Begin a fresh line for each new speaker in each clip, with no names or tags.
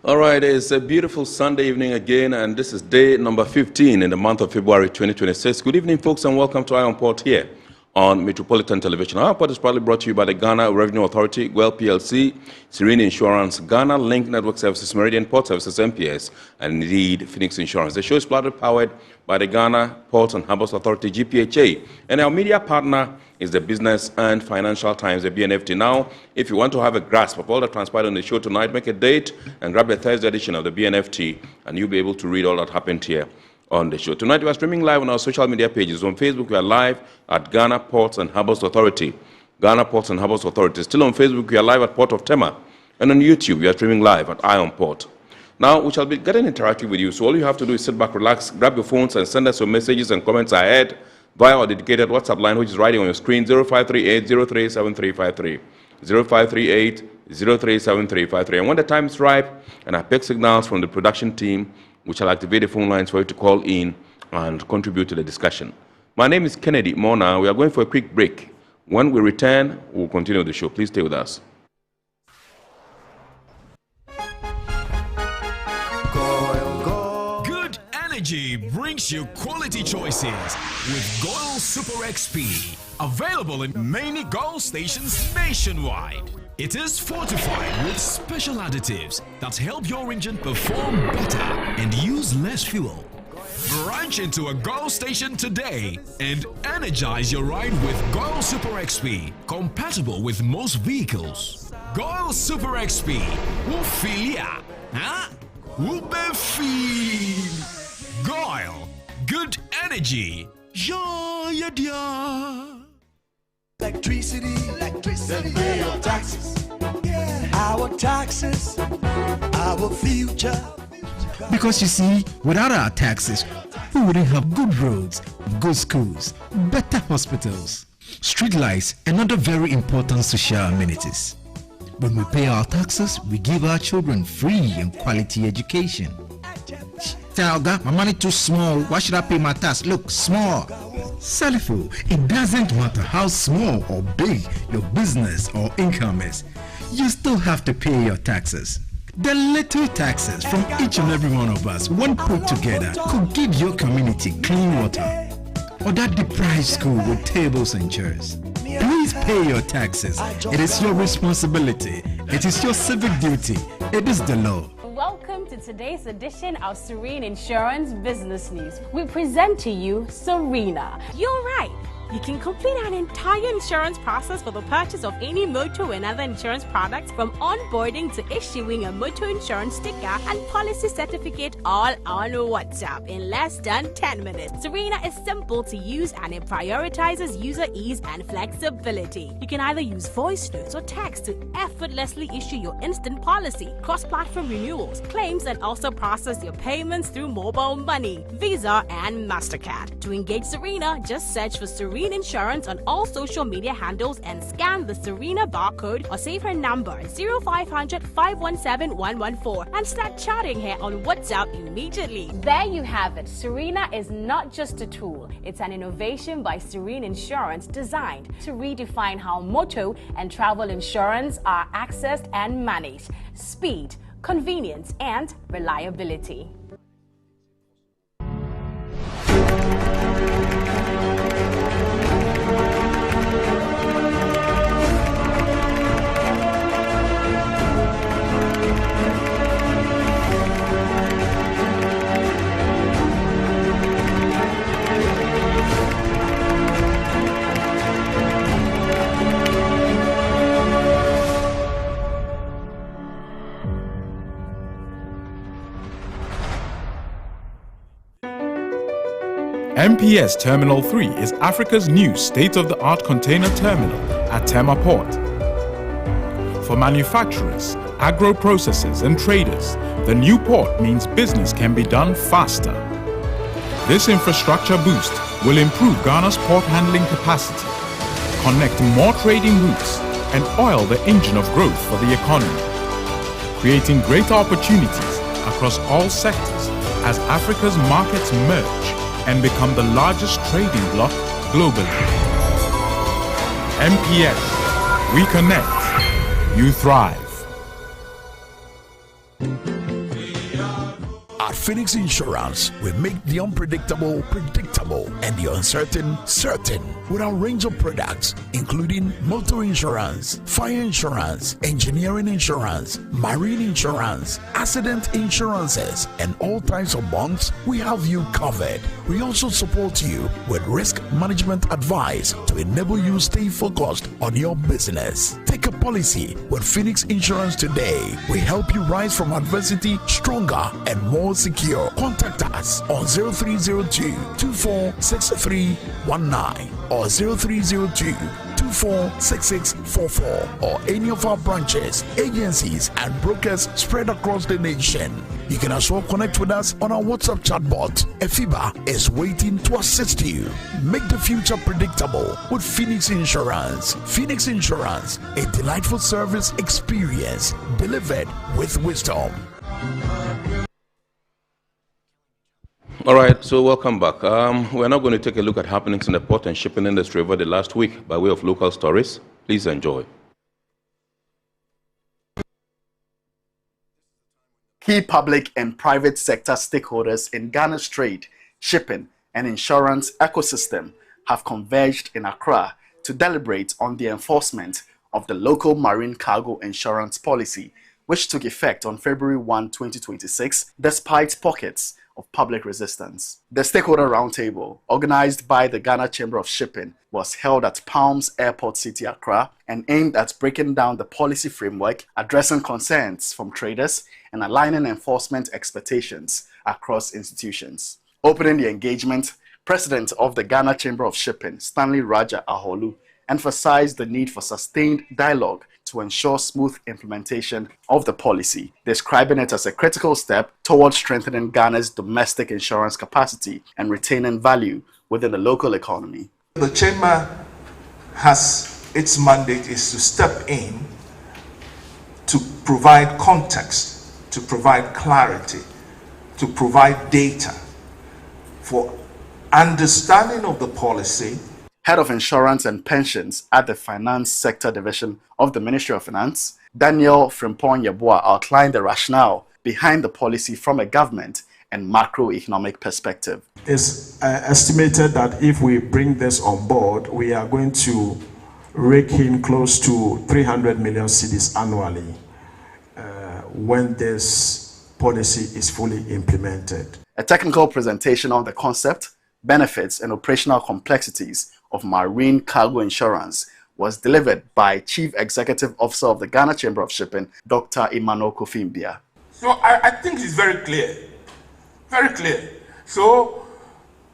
All right, it's a beautiful Sunday evening again, and this is day number 15 in the month of February 2026. Good evening, folks, and welcome to Eye on Port here on Metropolitan Television. Eye on Port is proudly brought to you by the Ghana Revenue Authority, GWEL PLC, Serene Insurance, Ghana Link Network Services, Meridian Port Services, MPS, and indeed Phoenix Insurance. The show is proudly powered by the Ghana Ports and Harbours Authority-GPHA, and our media partner is the Business and Financial Times, the BNFT. Now, if you want to have a grasp of all that transpired on the show tonight, make a date and grab the Thursday edition of the BNFT, and you'll be able to read all that happened here on the show. Tonight, we are streaming live on our social media pages. On Facebook, we are live at Ghana Ports and Harbours Authority. Ghana Ports and Harbours Authority. Still on Facebook, we are live at Port of Tema. And on YouTube, we are streaming live at Eye on Port. Now, we shall be getting interactive with you, so all you have to do is sit back, relax, grab your phones, and send us your messages and comments ahead via our dedicated WhatsApp line, which is writing on your screen, 0538-037353, 0538-037353. And when the time is ripe and I pick signals from the production team, we shall activate the phone lines for you to call in and contribute to the discussion. My name is Kennedy Mona. We are going for a quick break. When we return, we'll continue the show. Please stay with us.
Energy brings you quality choices with Goil Super XP, available in many Goil stations nationwide. It is fortified with special additives that help your engine perform better and use less fuel. Branch into a Goil station today and energize your ride with Goil Super XP, compatible with most vehicles. Goil Super XP, Wufilia, huh? Wubefeel. Goil, good energy. Yeah, yeah.
Electricity, then pay your taxes. Yeah. Our taxes, our future.
Because you see, without our taxes, we wouldn't have good roads, good schools, better hospitals, street lights, and other very important social amenities. When we pay our taxes, we give our children free and quality education. Talga, my money too small. Why should I pay my tax? Look, small. Salifu, it doesn't matter how small or big your business or income is. You still have to pay your taxes. The little taxes from each and every one of us, when put together, could give your community clean water or that deprived school with tables and chairs. Please pay your taxes. It is your responsibility. It is your civic duty. It is the law.
Welcome to today's edition of Serene Insurance Business News. We present to you Serena. You're right. You can complete an entire insurance process for the purchase of any motor and other insurance products, from onboarding to issuing a motor insurance sticker and policy certificate, all on WhatsApp in less than 10 minutes. Serena is simple to use and it prioritizes user ease and flexibility. You can either use voice notes or text to effortlessly issue your instant policy, cross-platform renewals, claims, and also process your payments through mobile money, Visa, and MasterCard. To engage Serena, just search for Serena Insurance on all social media handles and scan the Serena barcode or save her number 0500 517 114 and start chatting her on WhatsApp immediately. There you have it. Serena is not just a tool, it's an innovation by Serene Insurance designed to redefine how motor and travel insurance are accessed and managed. Speed, convenience, and reliability.
MPS Terminal 3 is Africa's new state-of-the-art container terminal at Tema Port. For manufacturers, agro-processors and traders, the new port means business can be done faster. This infrastructure boost will improve Ghana's port handling capacity, connect more trading routes, and oil the engine of growth for the economy, creating greater opportunities across all sectors as Africa's markets merge and become the largest trading bloc globally. MPS, we connect, you thrive.
At Phoenix Insurance, we make the unpredictable predictable and the uncertain certain with our range of products, including motor insurance, fire insurance, engineering insurance, marine insurance, accident insurances, and all types of bonds. We have you covered. We also support you with risk management advice to enable you stay focused on your business. Take a policy with Phoenix Insurance today. We help you rise from adversity stronger and more secure. Contact us on 0302-246319 or 0302-246644 or any of our branches, agencies, and brokers spread across the nation. You can as well connect with us on our WhatsApp chatbot. Efiba is waiting to assist you. Make the future predictable with Phoenix Insurance. Phoenix Insurance, a delightful service experience delivered with wisdom.
All right, so welcome back. We're now going to take a look at happenings in the port and shipping industry over the last week by way of local stories. Please enjoy.
Key public and private sector stakeholders in Ghana's trade, shipping, and insurance ecosystem have converged in Accra to deliberate on the enforcement of the local marine cargo insurance policy, which took effect on February 1, 2026, despite pockets of public resistance. The stakeholder roundtable, organized by the Ghana Chamber of Shipping, was held at Palms Airport City, Accra, and aimed at breaking down the policy framework, addressing concerns from traders, and aligning enforcement expectations across institutions. Opening the engagement, President of the Ghana Chamber of Shipping, Stanley Raja Aholu, emphasized the need for sustained dialogue to ensure smooth implementation of the policy, describing it as a critical step towards strengthening Ghana's domestic insurance capacity and retaining value within the local economy.
The Chamber has its mandate is to step in to provide context, to provide clarity, to provide data for understanding of the policy.
Head of Insurance and Pensions at the Finance Sector Division of the Ministry of Finance, Daniel Frimpong Yeboah, outlined the rationale behind the policy from a government and macroeconomic perspective.
It's estimated that if we bring this on board, we are going to rake in close to 300 million cedis annually when this policy is fully implemented.
A technical presentation on the concept, benefits, and operational complexities of marine cargo insurance was delivered by Chief Executive Officer of the Ghana Chamber of Shipping, Dr. Emmanuel Kofimbia.
So I think it's very clear. Very clear. So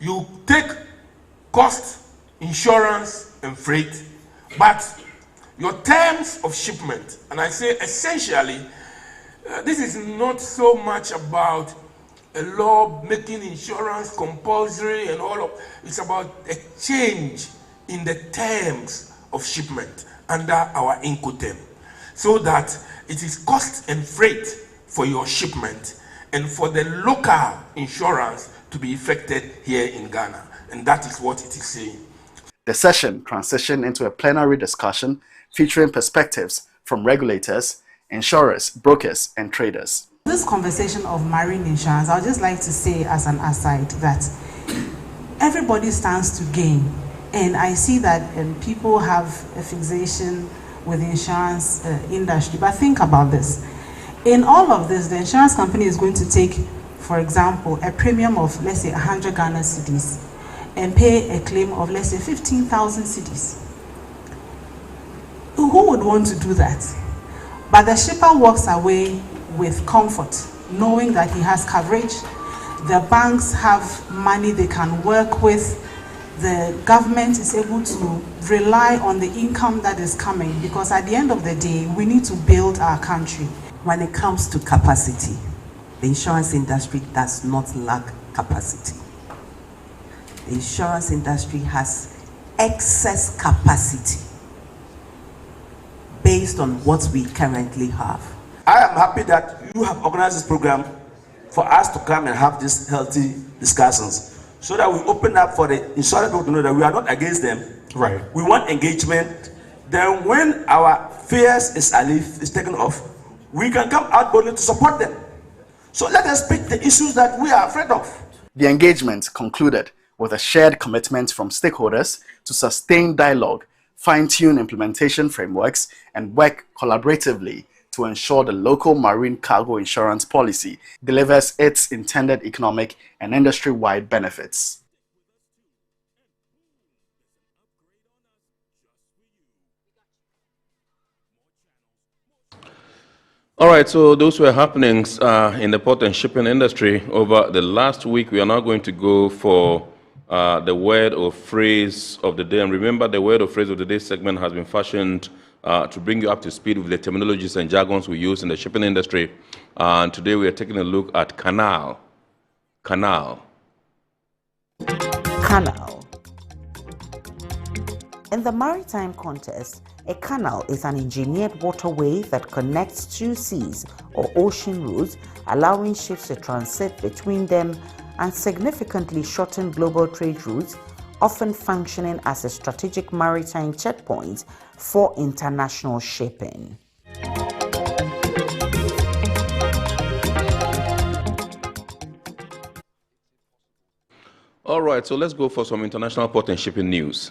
you take cost, insurance, and freight, but your terms of shipment, and I say essentially, this is not so much about a law making insurance compulsory and all of, it's about a change in the terms of shipment under our Incoterm, so that it is cost and freight for your shipment and for the local insurance to be effected here in Ghana, and that is what it is saying.
The session transitioned into a plenary discussion featuring perspectives from regulators, insurers, brokers, and traders.
This conversation of marine insurance, I would just like to say as an aside that everybody stands to gain, and I see that people have a fixation with the insurance industry, but think about this. In all of this, the insurance company is going to take, for example, a premium of, let's say, 100 Ghana cedis and pay a claim of, let's say, 15,000 cedis. Who would want to do that? But the shipper walks away with comfort, knowing that he has coverage. The banks have money they can work with. The government is able to rely on the income that is coming, because at the end of the day, we need to build our country.
When it comes to capacity, the insurance industry does not lack capacity. The insurance industry has excess capacity based on what we currently have.
I am happy that you have organized this program for us to come and have these healthy discussions, so that we open up for the insurance people to know that we are not against them.
Right.
We want engagement. Then when our fears is taken off, we can come out boldly to support them. So let us pick the issues that we are afraid of.
The engagement concluded with a shared commitment from stakeholders to sustain dialogue, fine-tune implementation frameworks, and work collaboratively to ensure the local marine cargo insurance policy delivers its intended economic and industry-wide benefits.
All right, so those were happenings in the port and shipping industry over the last week. We are now going to go for the word or phrase of the day. And remember, the word or phrase of the day segment has been fashioned to bring you up to speed with the terminologies and jargons we use in the shipping industry. And today we are taking a look at canal. Canal.
Canal. In the maritime context, a canal is an engineered waterway that connects two seas or ocean routes, allowing ships to transit between them and significantly shorten global trade routes, often functioning as a strategic maritime checkpoint for international shipping.
All right, so let's go for some international port and shipping news.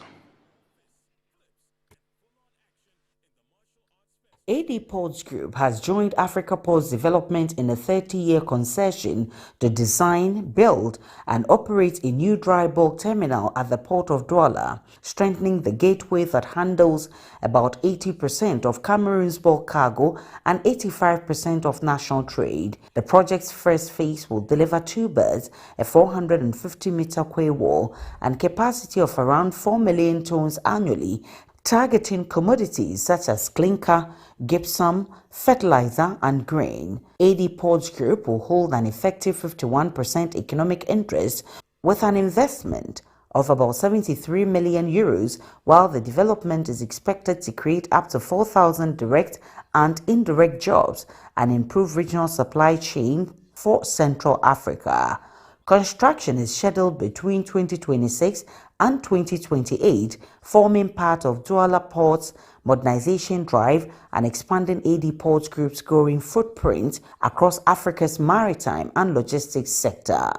AD Ports Group has joined Africa Ports Development in a 30-year concession to design, build, and operate a new dry bulk terminal at the port of Douala, strengthening the gateway that handles about 80% of Cameroon's bulk cargo and 85% of national trade. The project's first phase will deliver two berths, a 450-meter quay wall, and capacity of around 4 million tons annually, targeting commodities such as clinker, gypsum, fertilizer, and grain. AD Ports Group will hold an effective 51% economic interest with an investment of about 73 million euros, while the development is expected to create up to 4,000 direct and indirect jobs and improve regional supply chain for Central Africa. Construction is scheduled between 2026 and 2028, forming part of Douala Port's modernization drive and expanding AD Ports Group's growing footprint across Africa's maritime and logistics sector.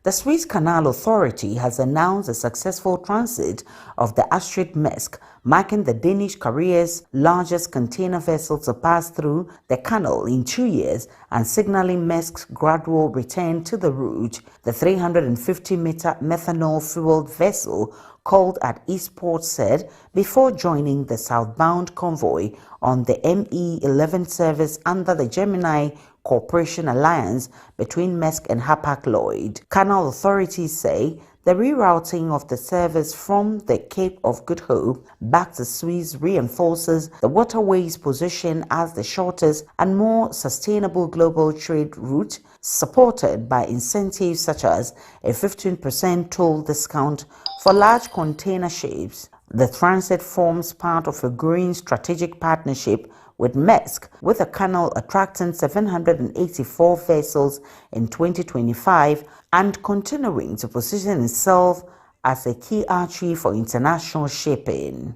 The Suez Canal Authority has announced a successful transit of the Astrid Maersk, marking the Danish carrier's largest container vessel to pass through the canal in 2 years and signaling Maersk's gradual return to the route. The 350-meter methanol-fueled vessel called at Eastport said before joining the southbound convoy on the ME11 service under the Gemini Cooperation Alliance between Maersk and Hapag-Lloyd. Canal authorities say the rerouting of the service from the Cape of Good Hope back to Suez reinforces the waterway's position as the shortest and more sustainable global trade route, supported by incentives such as a 15% toll discount for large container ships. The transit forms part of a growing strategic partnership with Maersk, with the canal attracting 784 vessels in 2025 and continuing to position itself as a key artery for international shipping.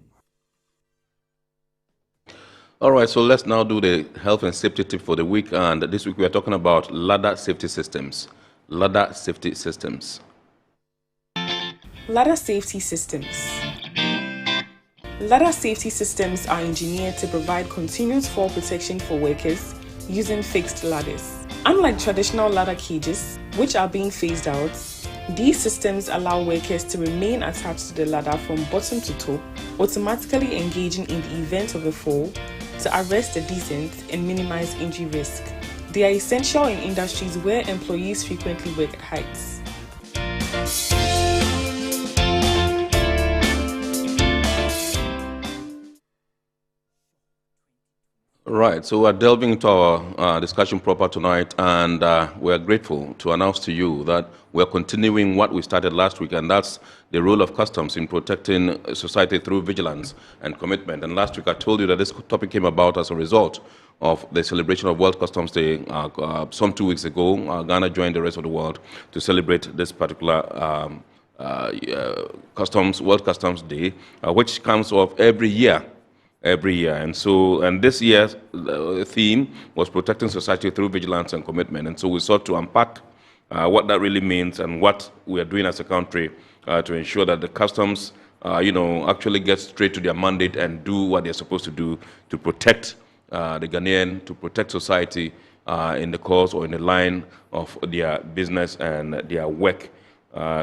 All right, so let's now do the health and safety tip for the week. And this week we are talking about ladder safety systems. Ladder safety systems.
Ladder safety systems. Ladder safety systems are engineered to provide continuous fall protection for workers using fixed ladders. Unlike traditional ladder cages, which are being phased out, these systems allow workers to remain attached to the ladder from bottom to top, automatically engaging in the event of a fall to arrest the descent and minimize injury risk. They are essential in industries where employees frequently work at heights.
Right, so we're delving into our discussion proper tonight, and we're grateful to announce to you that we're continuing what we started last week, and that's the role of customs in protecting society through vigilance and commitment. And last week I told you that this topic came about as a result of the celebration of World Customs Day some 2 weeks ago. Ghana joined the rest of the world to celebrate this particular World Customs Day, which comes off every year every year. And this year's theme was protecting society through vigilance and commitment. And so we sought to unpack what that really means and what we are doing as a country to ensure that the customs, actually get straight to their mandate and do what they're supposed to do to protect the Ghanaian, to protect society in the course or in the line of their business and their work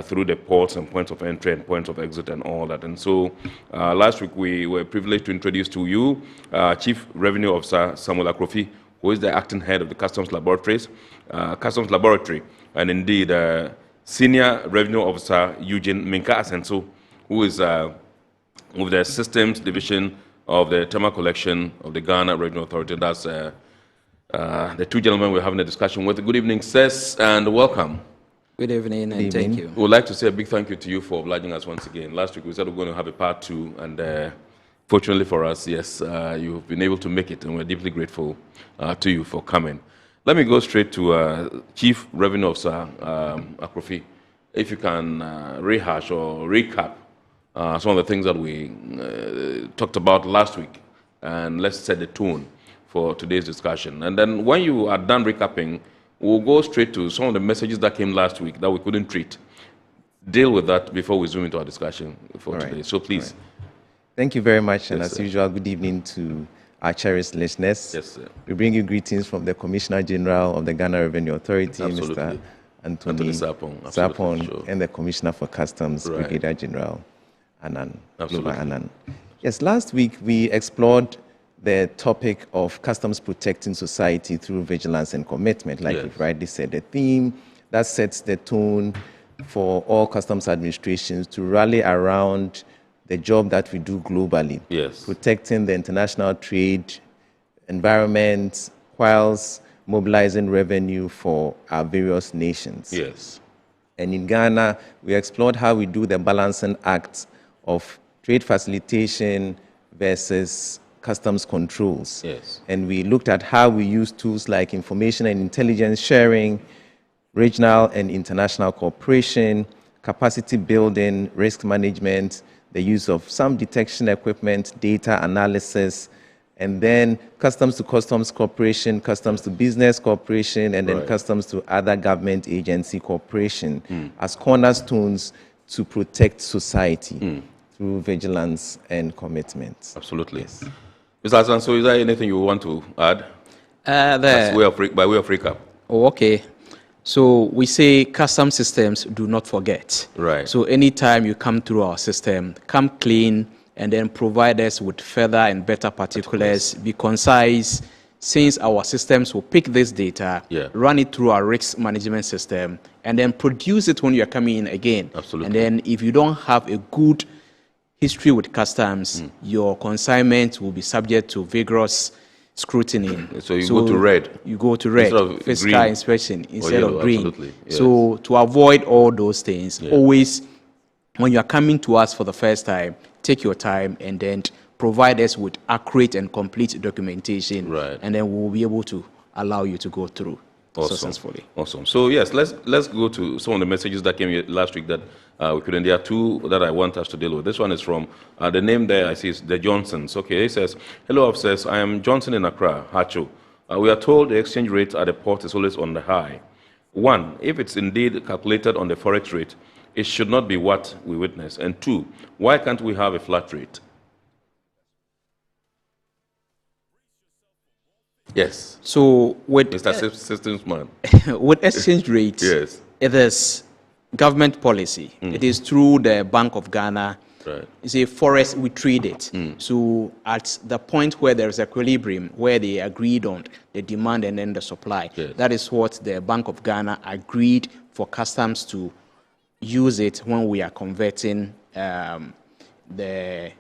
through the ports and points of entry and points of exit and all that. And so last week we were privileged to introduce to you Chief Revenue Officer Samuel Akrofi, who is the acting head of the Customs Laboratory, and indeed Senior Revenue Officer Eugene Minka Asenso, who is with the Systems Division of the Tema collection of the Ghana Revenue Authority. That's the two gentlemen we're having a discussion with. Good evening, sirs, and welcome.
Good evening, and thank you.
We would like to say a big thank you to you for obliging us once again. Last week we said we were going to have a part 2, and fortunately for us, yes, you've been able to make it, and we're deeply grateful to you for coming. Let me go straight to Chief Revenue Officer Akrofi. If you can rehash or recap some of the things that we talked about last week, and let's set the tone for today's discussion. And then when you are done recapping, we'll go straight to some of the messages that came last week that we couldn't treat. Deal with that before we zoom into our discussion for today. So please.
Right. Thank you very much, and
Yes,
as
sir.
usual, good evening to our cherished listeners.
Yes, sir.
We bring you greetings from the Commissioner General of the Ghana Revenue Authority,
Absolutely.
Mr. Anthony
Sapon,
Sapon,
sure.
and the Commissioner for Customs,
Right.
Brigadier General Annan.
Absolutely.
Glover Annan. Yes, last week we explored the topic of customs protecting society through vigilance and commitment, like
Yes.
you've rightly said, the theme that sets the tone for all customs administrations to rally around the job that we do globally,
Yes.
protecting the international trade environment whilst mobilizing revenue for our various nations.
Yes.
And in Ghana, we explored how we do the balancing act of trade facilitation versus customs controls.
Yes.
And we looked at how we use tools like information and intelligence sharing, regional and international cooperation, capacity building, risk management, the use of some detection equipment, data analysis, and then customs to customs cooperation, customs to business cooperation, and then
Right.
customs to other government agency cooperation as cornerstones to protect society through vigilance and commitment.
Absolutely. Yes. Mr. Hassan, so is there anything you want to add? By way of recap.
Oh, okay. So we say custom systems do not forget.
Right.
So anytime you come through our system, come clean and then provide us with further and better particulars, be concise, since our systems will pick this data, run it through our risk management system, and then produce it when you're coming in again.
Absolutely.
And then if you don't have a good history with customs, your consignment will be subject to vigorous scrutiny.
So you go to red.
You go to red,
Instead of
physical
green
inspection
or
instead
yellow,
of green.
absolutely, yes.
So to avoid all those things, always when you are coming to us for the first time, take your time and then provide us with accurate and complete documentation, and then we'll be able to allow you to go through successfully.
Awesome. So yes, let's go to some of the messages that came here last week that we couldn't. There are two that I want us to deal with. This one is from the name there I see is the Johnsons. Okay, it says, "Hello officers, I am Johnson in Accra, Hacho. We are told the exchange rate at the port is always on the high. One, if it's indeed calculated on the forex rate, it should not be what we witness. And two, why can't we have a flat rate?" Yes.
So with
Mr. Systems Man.
with exchange rate,
Yes.
it is government policy. It is through the Bank of Ghana.
Right.
You see, forex, we trade it. So at the point where there is equilibrium, where they agreed on the demand and then the supply, that is what the Bank of Ghana agreed for customs to use it when we are converting the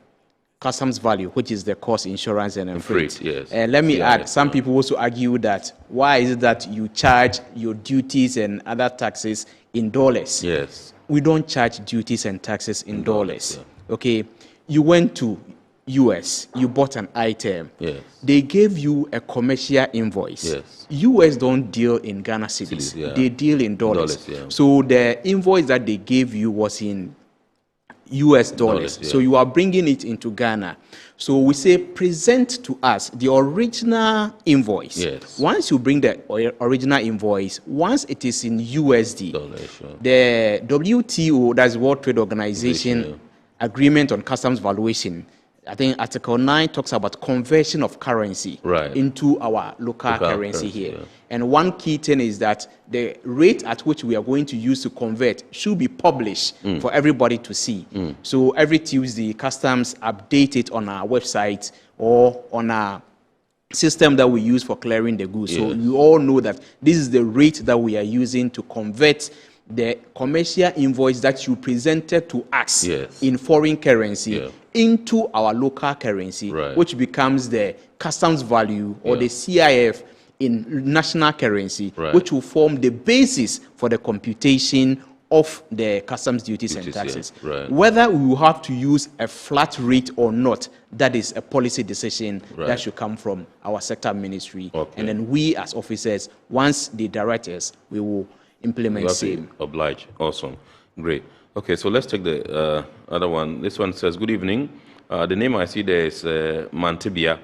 customs value, which is the cost, insurance, and freight.
Yes.
Let me add, some people also argue that why is it that you charge your duties and other taxes in dollars?
Yes.
We don't charge duties and taxes in dollars. Okay, you went to US, you bought an item.
Yes.
They gave you a commercial invoice.
Yes.
US don't deal in Ghana cedis.
Yeah.
They deal in dollars.
Yeah.
So the invoice that they gave you was in US dollars. So you are bringing it into Ghana. So we say present to us the original invoice.
Yes.
Once you bring the original invoice, once it is in USD, the WTO, that's World Trade Organization, Agreement on Customs Valuation, I think Article 9 talks about conversion of currency into our local currency here. And one key thing is that the rate at which we are going to use to convert should be published for everybody to see. So every Tuesday, customs update it on our website or on our system that we use for clearing the goods. So you all know that this is the rate that we are using to convert the commercial invoice that you presented to us in foreign currency into our local currency, which becomes the customs value or the CIF in national currency, which will form the basis for the computation of the customs duties and taxes. Whether we will have to use a flat rate or not, that is a policy decision that should come from our sector ministry. And then we as officers, once they direct us, we will implement same.
Oblige. Awesome. Great. Okay, so let's take the other one. This one says, good evening. The name I see there is Mantibia.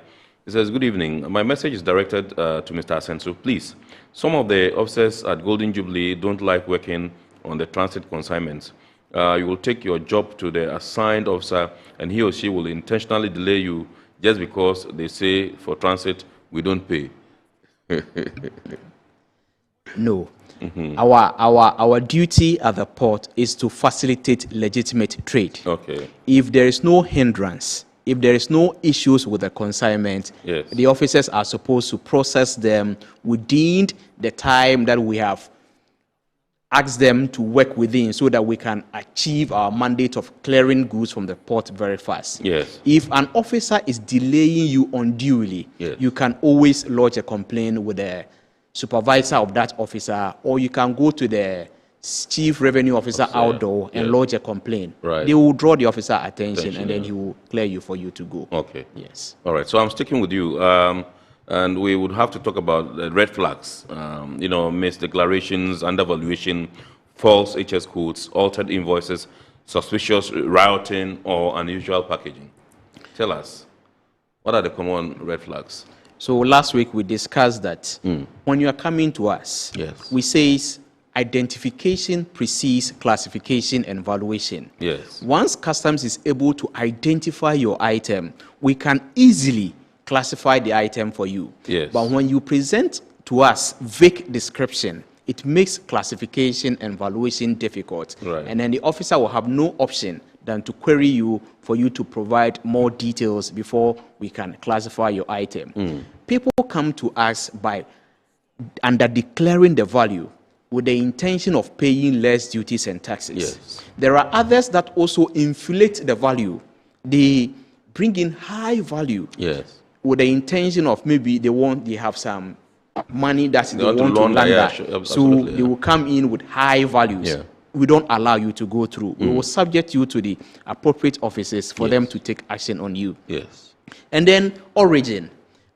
It says, good evening. My message is directed to Mr. Asensu. Please, some of the officers at Golden Jubilee don't like working on the transit consignments. You will take your job to the assigned officer and he or she will intentionally delay you just because they say for transit, we don't pay.
No. Our duty at the port is to facilitate legitimate trade. If there is no hindrance, if there is no issues with the consignment, the officers are supposed to process them within the time that we have asked them to work within, so that we can achieve our mandate of clearing goods from the port very fast. If an officer is delaying you unduly, you can always lodge a complaint with the supervisor of that officer, or you can go to the chief revenue officer outdoor and lodge a complaint. They will draw the officer attention and then he will clear you for you to go. Yes.
All right. So I'm sticking with you. And we would have to talk about the red flags, you know, misdeclarations, undervaluation, false HS codes, altered invoices, suspicious routing, or unusual packaging. Tell us, what are the common red flags?
So last week we discussed that when you are coming to us, we say identification precedes classification and valuation. Once customs is able to identify your item, we can easily classify the item for you. But when you present to us vague description, it makes classification and valuation difficult. And then the officer will have no option than to query you for you to provide more details before we can classify your item. People come to us by under declaring the value with the intention of paying less duties and taxes. There are others that also inflate the value. They bring in high value with the intention of maybe they have some money that they want to launder. So they will come in with high values. We don't allow you to go through. We will subject you to the appropriate offices for them to take action on you. And then origin.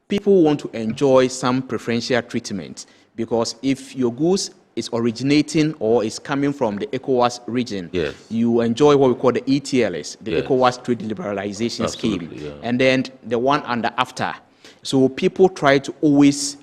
People want to enjoy some preferential treatment because if your goods is originating or is coming from the ECOWAS region, you enjoy what we call the ETLS, the ECOWAS Trade Liberalization Scheme, and then the one under AFTA. So people try to always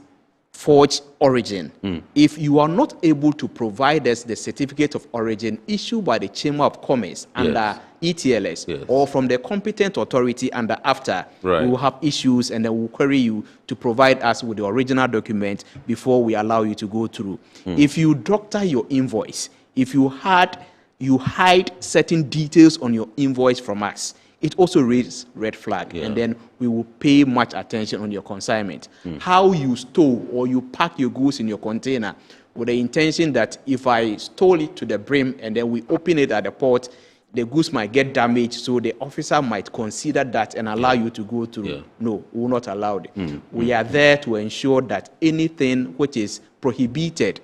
forge origin. If you are not able to provide us the certificate of origin issued by the Chamber of Commerce under ETLS or from the competent authority under AFTA, we will have issues and then we'll query you to provide us with the original document before we allow you to go through. If you doctor your invoice, if you hide certain details on your invoice from us, it also raises red flag, and then we will pay much attention on your consignment. How you store or you pack your goods in your container with the intention that if I stole it to the brim and then we open it at the port, the goods might get damaged, so the officer might consider that and allow you to go through. No, we will not allow it. We are there to ensure that anything which is prohibited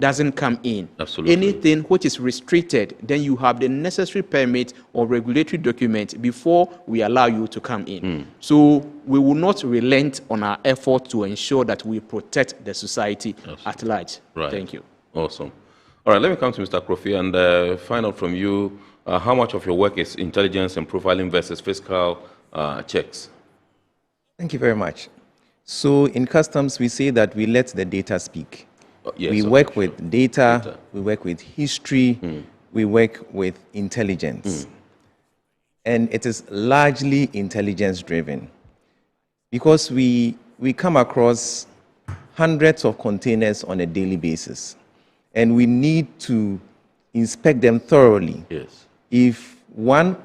doesn't come in. Anything which is restricted, then you have the necessary permit or regulatory document before we allow you to come in. So we will not relent on our effort to ensure that we protect the society at large. Thank you.
Awesome. All right, let me come to Mr. Kofi and find out from you how much of your work is intelligence and profiling versus fiscal checks?
Thank you very much. So in customs, we say that we let the data speak.
Yes,
we
okay,
work with data, we work with history, we work with intelligence. And it is largely intelligence driven because we come across hundreds of containers on a daily basis and we need to inspect them thoroughly.
Yes.
If one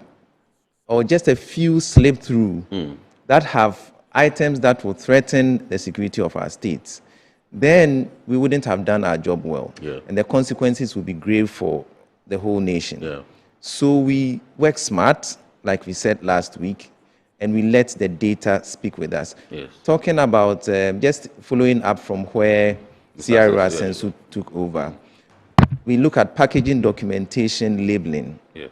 or just a few slip through that have items that will threaten the security of our states, then we wouldn't have done our job well.
Yeah.
And the consequences would be grave for the whole nation.
Yeah.
So we work smart, like we said last week, and we let the data speak with us.
Yes.
Talking about, just following up from where CRO Asensu took over, we look at packaging, documentation, labeling.
Yes.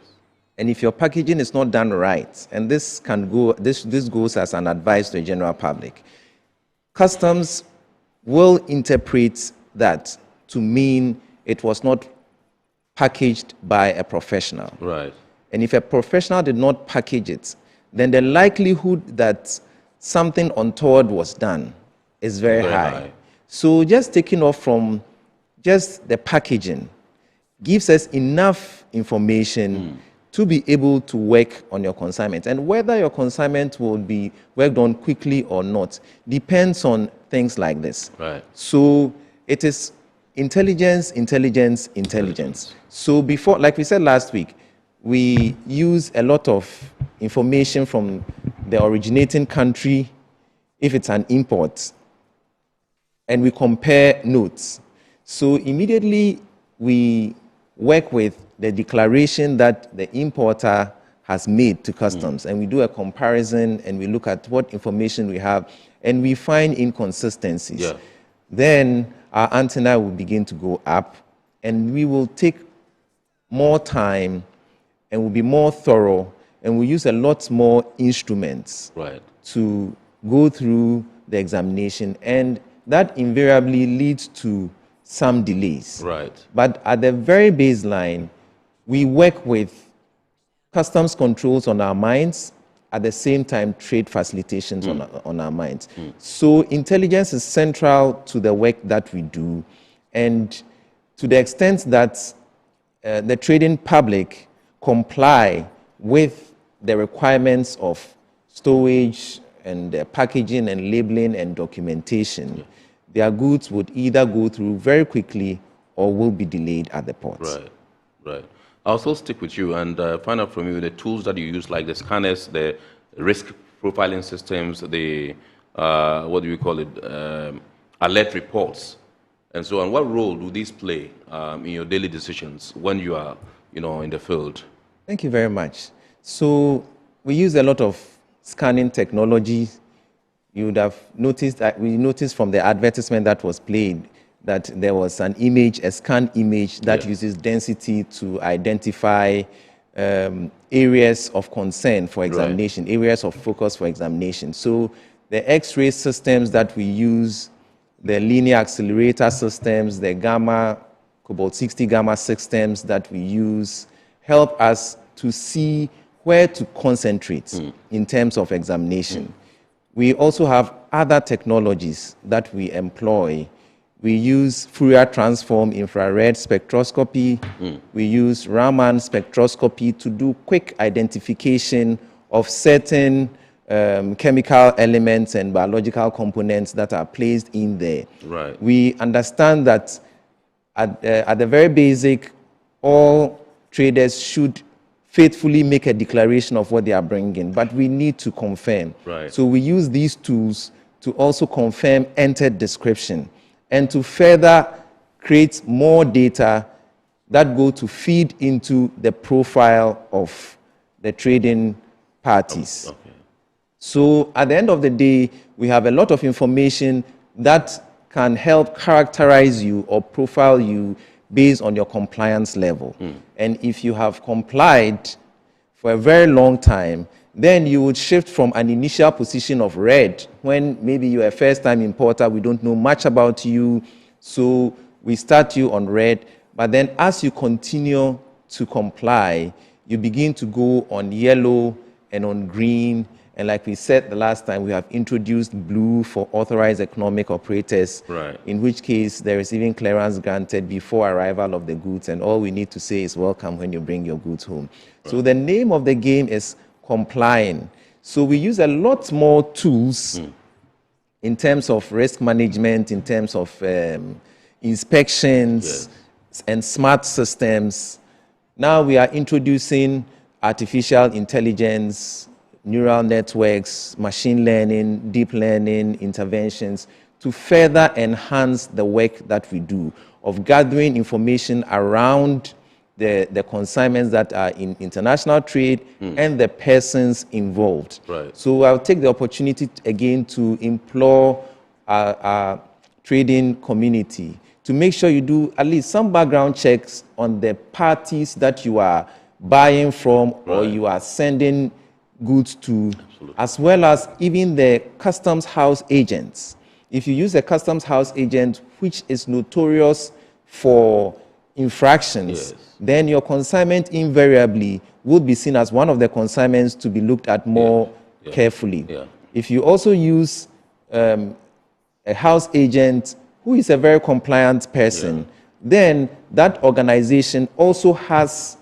And if your packaging is not done right, and this goes as an advice to the general public, customs will interpret that to mean it was not packaged by a professional.
Right.
And if a professional did not package it, then the likelihood that something untoward was done is very high. So just taking off from just the packaging gives us enough information to be able to work on your consignment. And whether your consignment will be worked on quickly or not depends on things like this.
Right.
So it is intelligence, intelligence, intelligence. So before, like we said last week, we use a lot of information from the originating country if it's an import, and we compare notes. So immediately we work with the declaration that the importer has made to customs, and we do a comparison and we look at what information we have and we find inconsistencies.
Yeah.
Then our antenna will begin to go up and we will take more time and will be more thorough and we'll use a lot more instruments to go through the examination, and that invariably leads to some delays.
Right.
But at the very baseline, we work with customs controls on our minds, at the same time trade facilitations on our minds. So intelligence is central to the work that we do, and to the extent that the trading public comply with the requirements of stowage and packaging and labeling and documentation, their goods would either go through very quickly or will be delayed at the ports.
Right, right. I'll still stick with you and find out from you the tools that you use, like the scanners, the risk profiling systems, the, what do you call it, alert reports, and so on. What role do these play in your daily decisions when you are, in the field?
Thank you very much. So we use a lot of scanning technology. You would have noticed that we noticed from the advertisement that was played that there was an image, a scanned image that uses density to identify areas of concern for examination, areas of focus for examination. So the X-ray systems that we use, the linear accelerator systems, the gamma, cobalt 60 gamma systems that we use help us to see where to concentrate in terms of examination. We also have other technologies that we employ. We use Fourier transform infrared spectroscopy. We use Raman spectroscopy to do quick identification of certain chemical elements and biological components that are placed in there.
Right.
We understand that at the very basic, all traders should faithfully make a declaration of what they are bringing, but we need to confirm.
Right.
So we use these tools to also confirm entered description and to further create more data that go to feed into the profile of the trading parties.
Okay.
So at the end of the day, we have a lot of information that can help characterize you or profile you based on your compliance level. And if you have complied for a very long time, then you would shift from an initial position of red when maybe you're a first-time importer, we don't know much about you, so we start you on red. But then as you continue to comply, you begin to go on yellow and on green. And like we said the last time, we have introduced blue for authorized economic operators,
right,
in which case there is even clearance granted before arrival of the goods, and all we need to say is welcome when you bring your goods home. Right. So the name of the game is complying. So we use a lot more tools in terms of risk management, in terms of inspections, and smart systems. Now we are introducing artificial intelligence, neural networks, machine learning, deep learning interventions to further enhance the work that we do of gathering information around the consignments that are in international trade and the persons involved.
Right.
So I'll take the opportunity again to implore our trading community to make sure you do at least some background checks on the parties that you are buying from or you are sending goods to, as well as even the customs house agents. If you use a customs house agent which is notorious for infractions, then your consignment invariably would be seen as one of the consignments to be looked at more carefully. If you also use a house agent who is a very compliant person, then that organization also has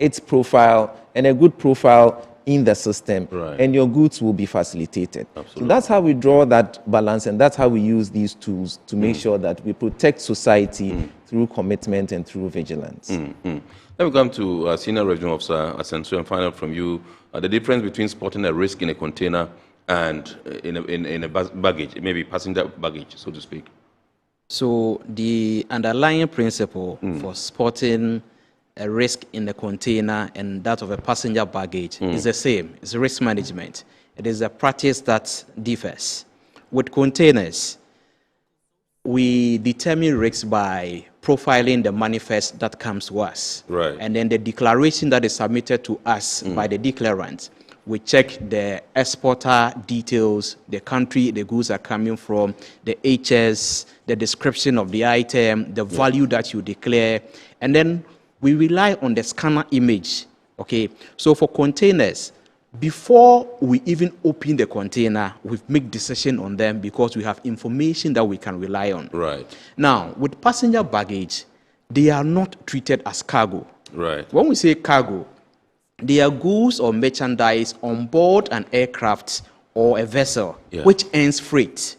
its profile and a good profile in the system, and your goods will be facilitated. So that's how we draw that balance, and that's how we use these tools to make sure that we protect society through commitment and through vigilance.
Let me come to Senior Revenue Officer Asensu and find out from you the difference between spotting a risk in a container and in a baggage, maybe passenger baggage, so to speak.
So the underlying principle for spotting a risk in the container and that of a passenger baggage is the same. It's risk management. It is a practice that differs. With containers, we determine risks by profiling the manifest that comes to us.
Right.
And then the declaration that is submitted to us by the declarant. We check the exporter details, the country the goods are coming from, the HS, the description of the item, the value that you declare, and then we rely on the scanner image, okay? So for containers, before we even open the container, we make decision on them because we have information that we can rely on.
Right.
Now, with passenger baggage, they are not treated as cargo.
Right.
When we say cargo, they are goods or merchandise on board an aircraft or a vessel which earns freight.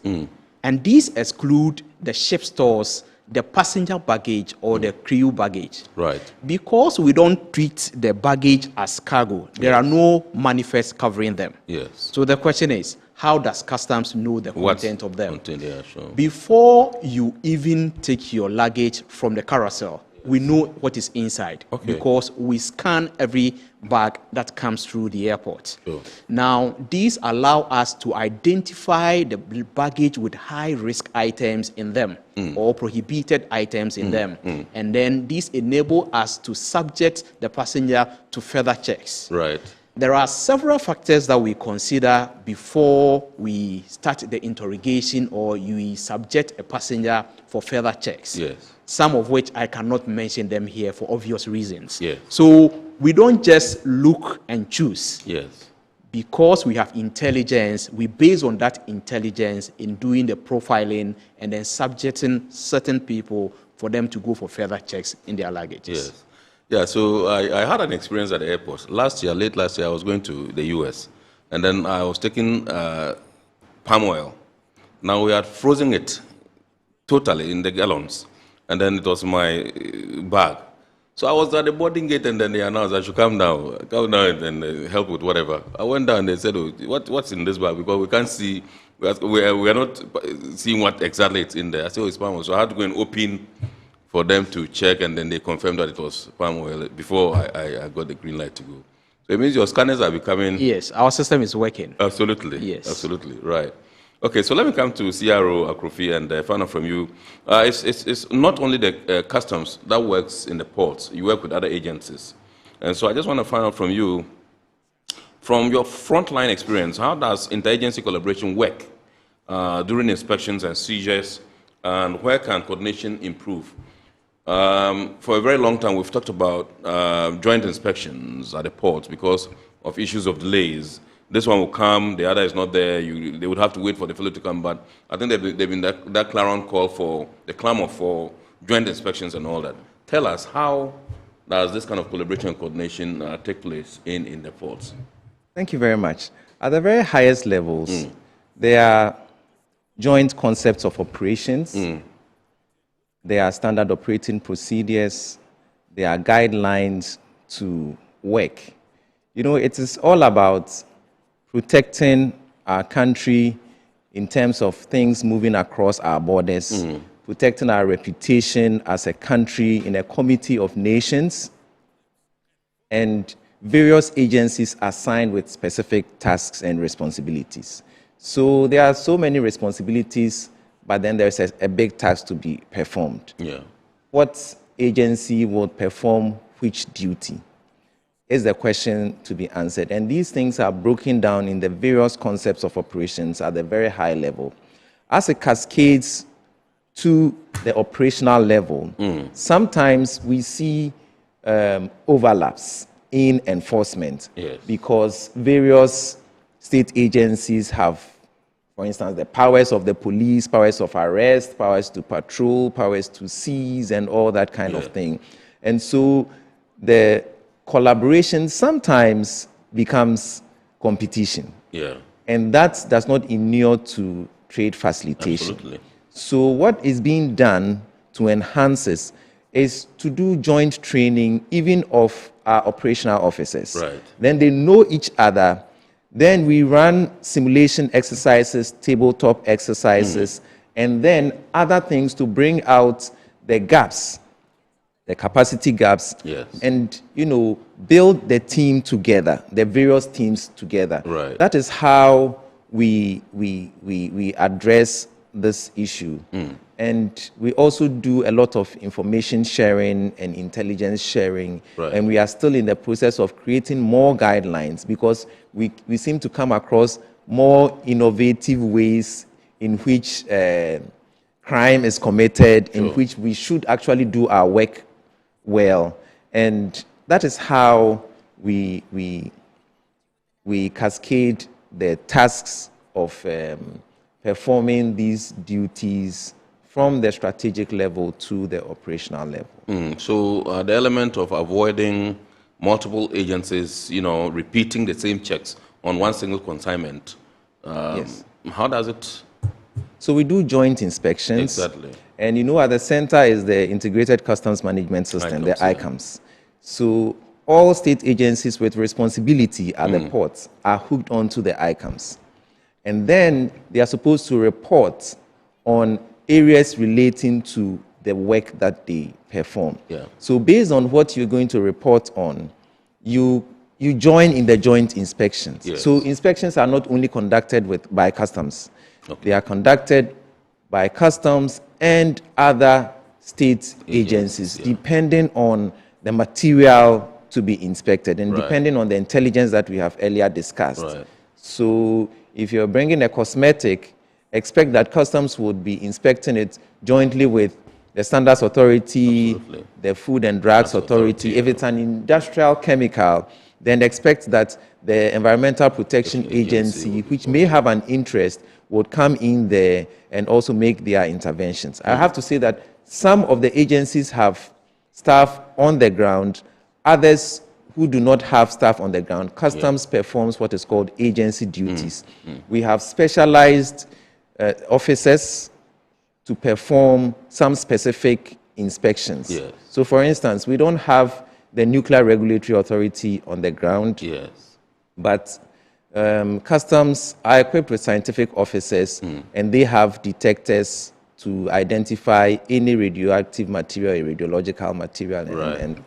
And these exclude the ship stores, the passenger baggage or the crew baggage.
Right.
Because we don't treat the baggage as cargo, there are no manifests covering them.
Yes.
So the question is, how does customs know the content of them?
Sure.
Before you even take your luggage from the carousel, we know what is inside because we scan every bag that comes through the airport.
Sure.
Now, these allow us to identify the baggage with high-risk items in them or prohibited items in them. And then these enable us to subject the passenger to further checks.
Right.
There are several factors that we consider before we start the interrogation or we subject a passenger for further checks.
Yes.
Some of which I cannot mention them here for obvious reasons.
Yes.
So we don't just look and choose.
Yes.
Because we have intelligence, we base on that intelligence in doing the profiling and then subjecting certain people for them to go for further checks in their luggages.
Yes. Yeah, so I had an experience at the airport. Late last year, I was going to the US, and then I was taking palm oil. Now we had frozen it totally in the gallons, and then it was my bag. So I was at the boarding gate, and then they announced I should come down and help with whatever. I went down, and they said, oh, what's in this bag? Because we can't see, we are not seeing what exactly it's in there. I said, oh, it's palm oil. So I had to go and open for them to check, and then they confirmed that it was palm oil before I got the green light to go. So it means your scanners are becoming...
Yes, our system is working.
Absolutely.
Yes.
Absolutely, right. Okay, so let me come to CRO Akrofi and find out from you. It's not only the customs that works in the ports. You work with other agencies. And so I just want to find out from you, from your frontline experience, how does interagency collaboration work during inspections and seizures, and where can coordination improve? For a very long time, we've talked about joint inspections at the ports because of issues of delays. This one will come, the other is not there. They would have to wait for the fellow to come. But I think they've been that clarion call for the clamor for joint inspections and all that. Tell us, how does this kind of collaboration and coordination take place in the ports?
Thank you very much. At the very highest levels, there are joint concepts of operations. There are standard operating procedures. There are guidelines to work. You know, it is all about protecting our country in terms of things moving across our borders, protecting our reputation as a country in a committee of nations, and various agencies assigned with specific tasks and responsibilities. So there are so many responsibilities, but then there's a big task to be performed.
Yeah.
What agency will perform which duty is the question to be answered. And these things are broken down in the various concepts of operations at the very high level. As it cascades to the operational level, sometimes we see overlaps in enforcement because various state agencies have, for instance, the powers of the police, powers of arrest, powers to patrol, powers to seize, and all that kind of thing. And so the collaboration sometimes becomes competition. And that does not inure to trade facilitation.
Absolutely.
So what is being done to enhance this is to do joint training even of our operational officers.
Right.
Then they know each other. Then we run simulation exercises, tabletop exercises, and then other things to bring out the gaps, the capacity gaps, and, you know, build the team together, the various teams together.
Right.
That is how we address this issue. And we also do a lot of information sharing and intelligence sharing.
Right.
And we are still in the process of creating more guidelines because we seem to come across more innovative ways in which crime is committed, in which we should actually do our work well. And that is how we cascade the tasks of performing these duties from the strategic level to the operational level.
So the element of avoiding multiple agencies, you know, repeating the same checks on one single consignment, how does it?
So we do joint inspections.
Exactly.
And you know, at the center is the Integrated Customs Management System, the ICAMS. So all state agencies with responsibility at the ports are hooked onto the ICAMS. And then they are supposed to report on areas relating to the work that they perform. So based on what you're going to report on, you join in the joint inspections. So inspections are not only conducted by customs. They are conducted by customs and other state agencies, depending on the material to be inspected and depending on the intelligence that we have earlier discussed. So if you're bringing a cosmetic, expect that customs would be inspecting it jointly with the Standards Authority, the Food and Drugs Authority. If it's an industrial chemical, then expect that the Environmental Protection Agency, which may have an interest, would come in there and also make their interventions. I have to say that some of the agencies have staff on the ground, others who do not have staff on the ground. Customs performs what is called agency duties. We have specialized officers to perform some specific inspections. So for instance, we don't have the Nuclear Regulatory Authority on the ground, but customs are equipped with scientific officers and they have detectors to identify any radioactive material, radiological material,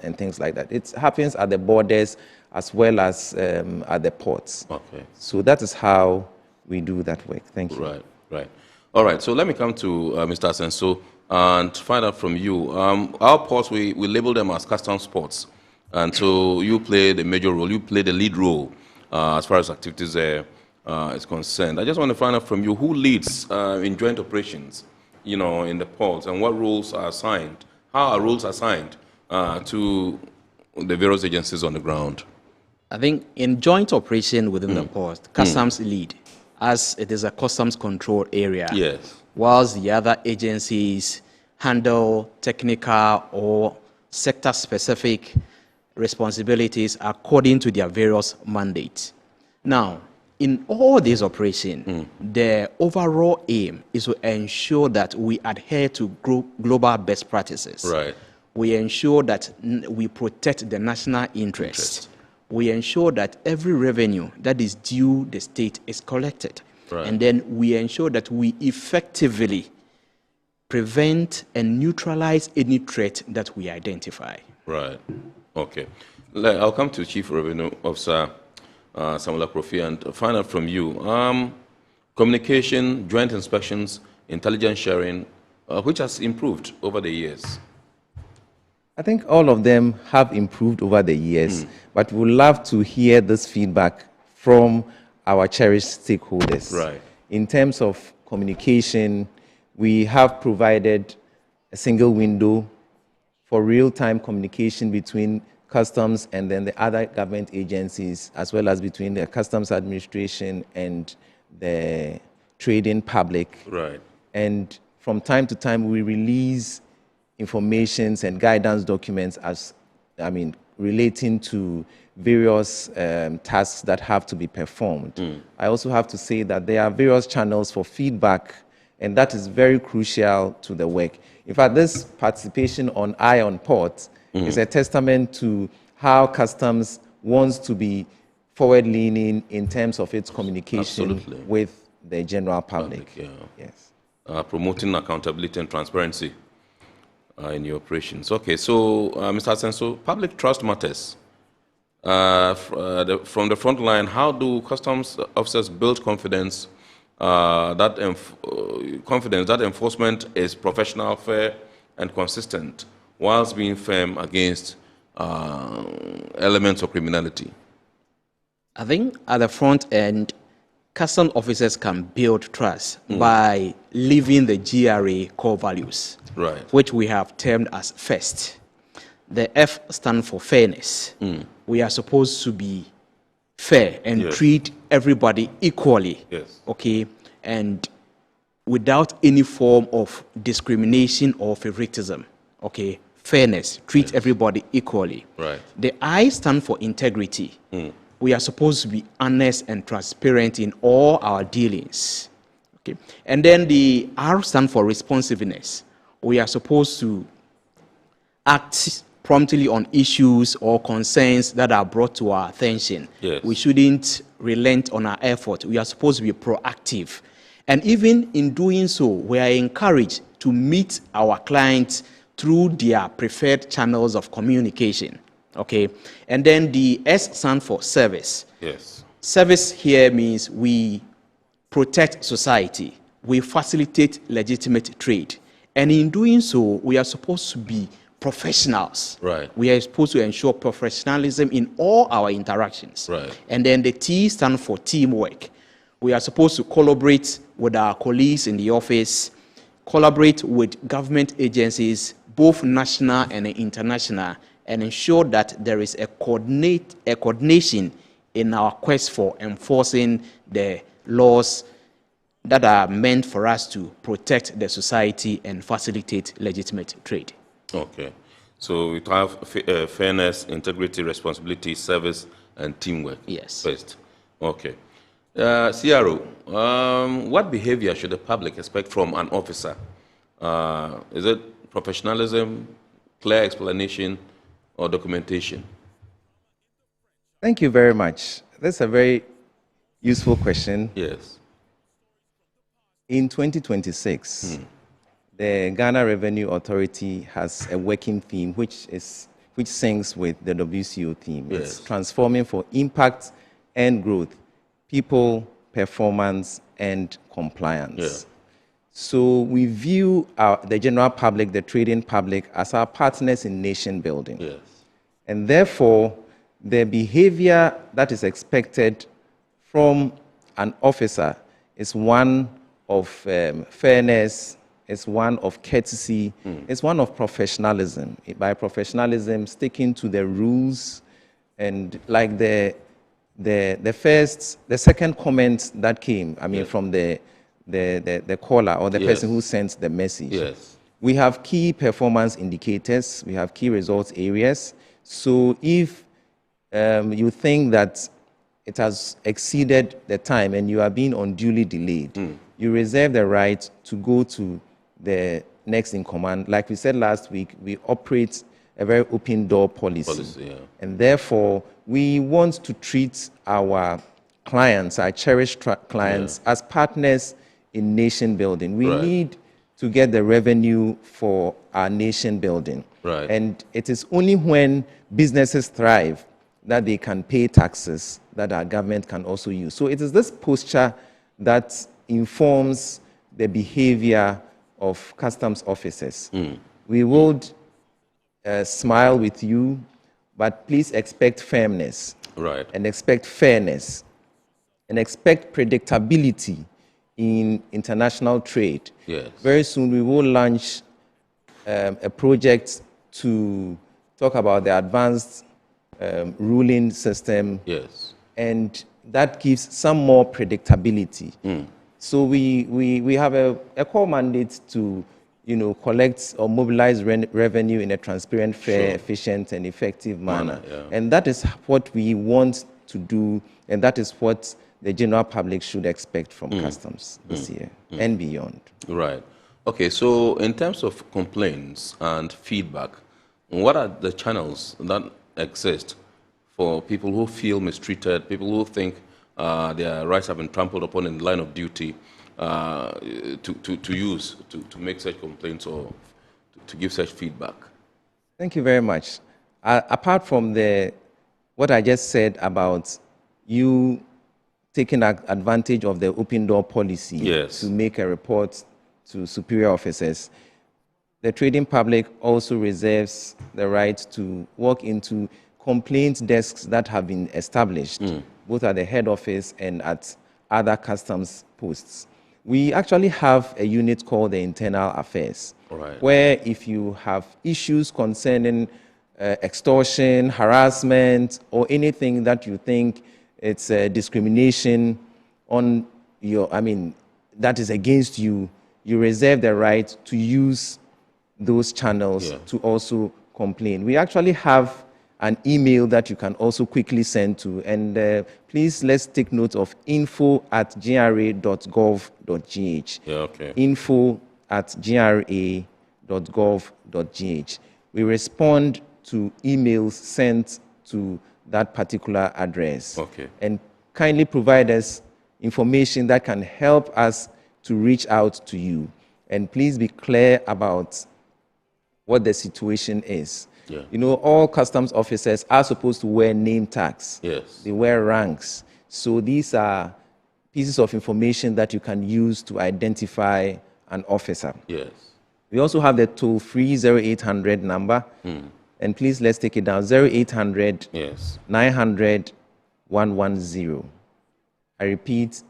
and things like that. It happens at the borders as well as at the ports. So that is how we do that work. Thank you.
Right. All right, so let me come to Mr. Asenso and find out from you. Our ports, we label them as customs ports. And so you play the major role, you play the lead role as far as activities is concerned. I just want to find out from you, who leads in joint operations, you know, in the ports, and what roles are assigned How are rules assigned to the various agencies on the ground?
I think in joint operation within the port, customs lead, as it is a customs control area.
Yes.
Whilst the other agencies handle technical or sector-specific responsibilities according to their various mandates. Now, in all this operation, the overall aim is to ensure that we adhere to global best practices.
Right.
We ensure that we protect the national interest. We ensure that every revenue that is due the state is collected.
Right.
And then we ensure that we effectively prevent and neutralize any threat that we identify.
Right. Okay. I'll come to Chief Revenue Officer Samuel Akrofi and find out from you. Communication, joint inspections, intelligence sharing, which has improved over the years?
I think all of them have improved over the years, but we'd love to hear this feedback from our cherished stakeholders.
Right.
In terms of communication, we have provided a single window for real-time communication between customs and then the other government agencies, as well as between the customs administration and the trading public.
Right.
And from time to time, we release informations and guidance documents relating to various tasks that have to be performed. I also have to say that there are various channels for feedback, and that is very crucial to the work. In fact, this participation on Eye on Port is a testament to how customs wants to be forward-leaning in terms of its communication with the general public. Yes.
Promoting accountability and transparency in your operations. Okay, so Mr. Asenso, public trust matters. From the front line, how do customs officers build confidence that enforcement is professional, fair, and consistent, whilst being firm against elements of criminality?
I think at the front end, custom officers can build trust by living the GRA core values, which we have termed as FIRST. The F stands for fairness. We are supposed to be fair and treat everybody equally, okay, and without any form of discrimination or favoritism, okay. Fairness, treat everybody equally.
Right.
The I stand for integrity. We are supposed to be honest and transparent in all our dealings. Okay. And then the R stand for responsiveness. We are supposed to act promptly on issues or concerns that are brought to our attention.
Yes.
We shouldn't relent on our effort. We are supposed to be proactive. And even in doing so, we are encouraged to meet our clients through their preferred channels of communication. Okay. And then the S stands for service.
Yes.
Service here means we protect society. We facilitate legitimate trade. And in doing so, we are supposed to be professionals.
Right.
We are supposed to ensure professionalism in all our interactions.
Right.
And then the T stands for teamwork. We are supposed to collaborate with our colleagues in the office, collaborate with government agencies, both national and international, and ensure that there is a coordination in our quest for enforcing the laws that are meant for us to protect the society and facilitate legitimate trade.
Okay. So we have fairness, integrity, responsibility, service, and teamwork.
Yes.
First. Okay. CRO, what behavior should the public expect from an officer? Is it professionalism, clear explanation, or documentation?
Thank you very much. That's a very useful question.
Yes.
In 2026, the Ghana Revenue Authority has a working theme which syncs with the WCO theme.
Yes.
It's transforming for impact and growth, people, performance, and compliance.
Yeah.
So we view the general public, the trading public, as our partners in nation building.
Yes.
And therefore, the behavior that is expected from an officer is one of fairness, It's one of courtesy. It's one of professionalism. By professionalism, sticking to the rules, and like the second comment that came, I mean, from the caller or the person who sent the message.
Yes.
We have key performance indicators. We have key results areas. So if you think that it has exceeded the time and you are being unduly delayed, you reserve the right to go to the next in command. Like we said last week, we operate a very open door policy. And therefore, we want to treat our clients, our cherished clients, as partners in nation building. We need to get the revenue for our nation building. And it is only when businesses thrive that they can pay taxes that our government can also use. So it is this posture that informs the behavior of customs officers. We would smile with you, but please expect firmness, and expect fairness, and expect predictability in international trade. Very soon we will launch a project to talk about the advanced ruling system, and that gives some more predictability. So we have a core mandate to collect or mobilize revenue in a transparent, fair, efficient, and effective manner. And that is what we want to do, and that is what the general public should expect from customs this year and beyond.
Right. Okay, so in terms of complaints and feedback, what are the channels that exist for people who feel mistreated, people who think their rights have been trampled upon in the line of duty, to use to make such complaints or to give such feedback?
Thank you very much. Apart from what I just said about you taking advantage of the open door policy to make a report to superior officers, the trading public also reserves the right to walk into complaint desks that have been established, both at the head office and at other customs posts. We actually have a unit called the Internal Affairs, where if you have issues concerning extortion, harassment, or anything that you think it's discrimination on that is against you, you reserve the right to use those channels to also complain. We actually have an email that you can also quickly send to, and please let's take note of info@gra.gov.gh. Info@gra.gov.gh. We respond to emails sent to that particular address. And kindly provide us information that can help us to reach out to you. And please be clear about what the situation is. All customs officers are supposed to wear name tags. They wear ranks. So these are pieces of information that you can use to identify an officer. We also have the toll-free 0800 number. And please, let's take it down. 0800 900 110. I repeat,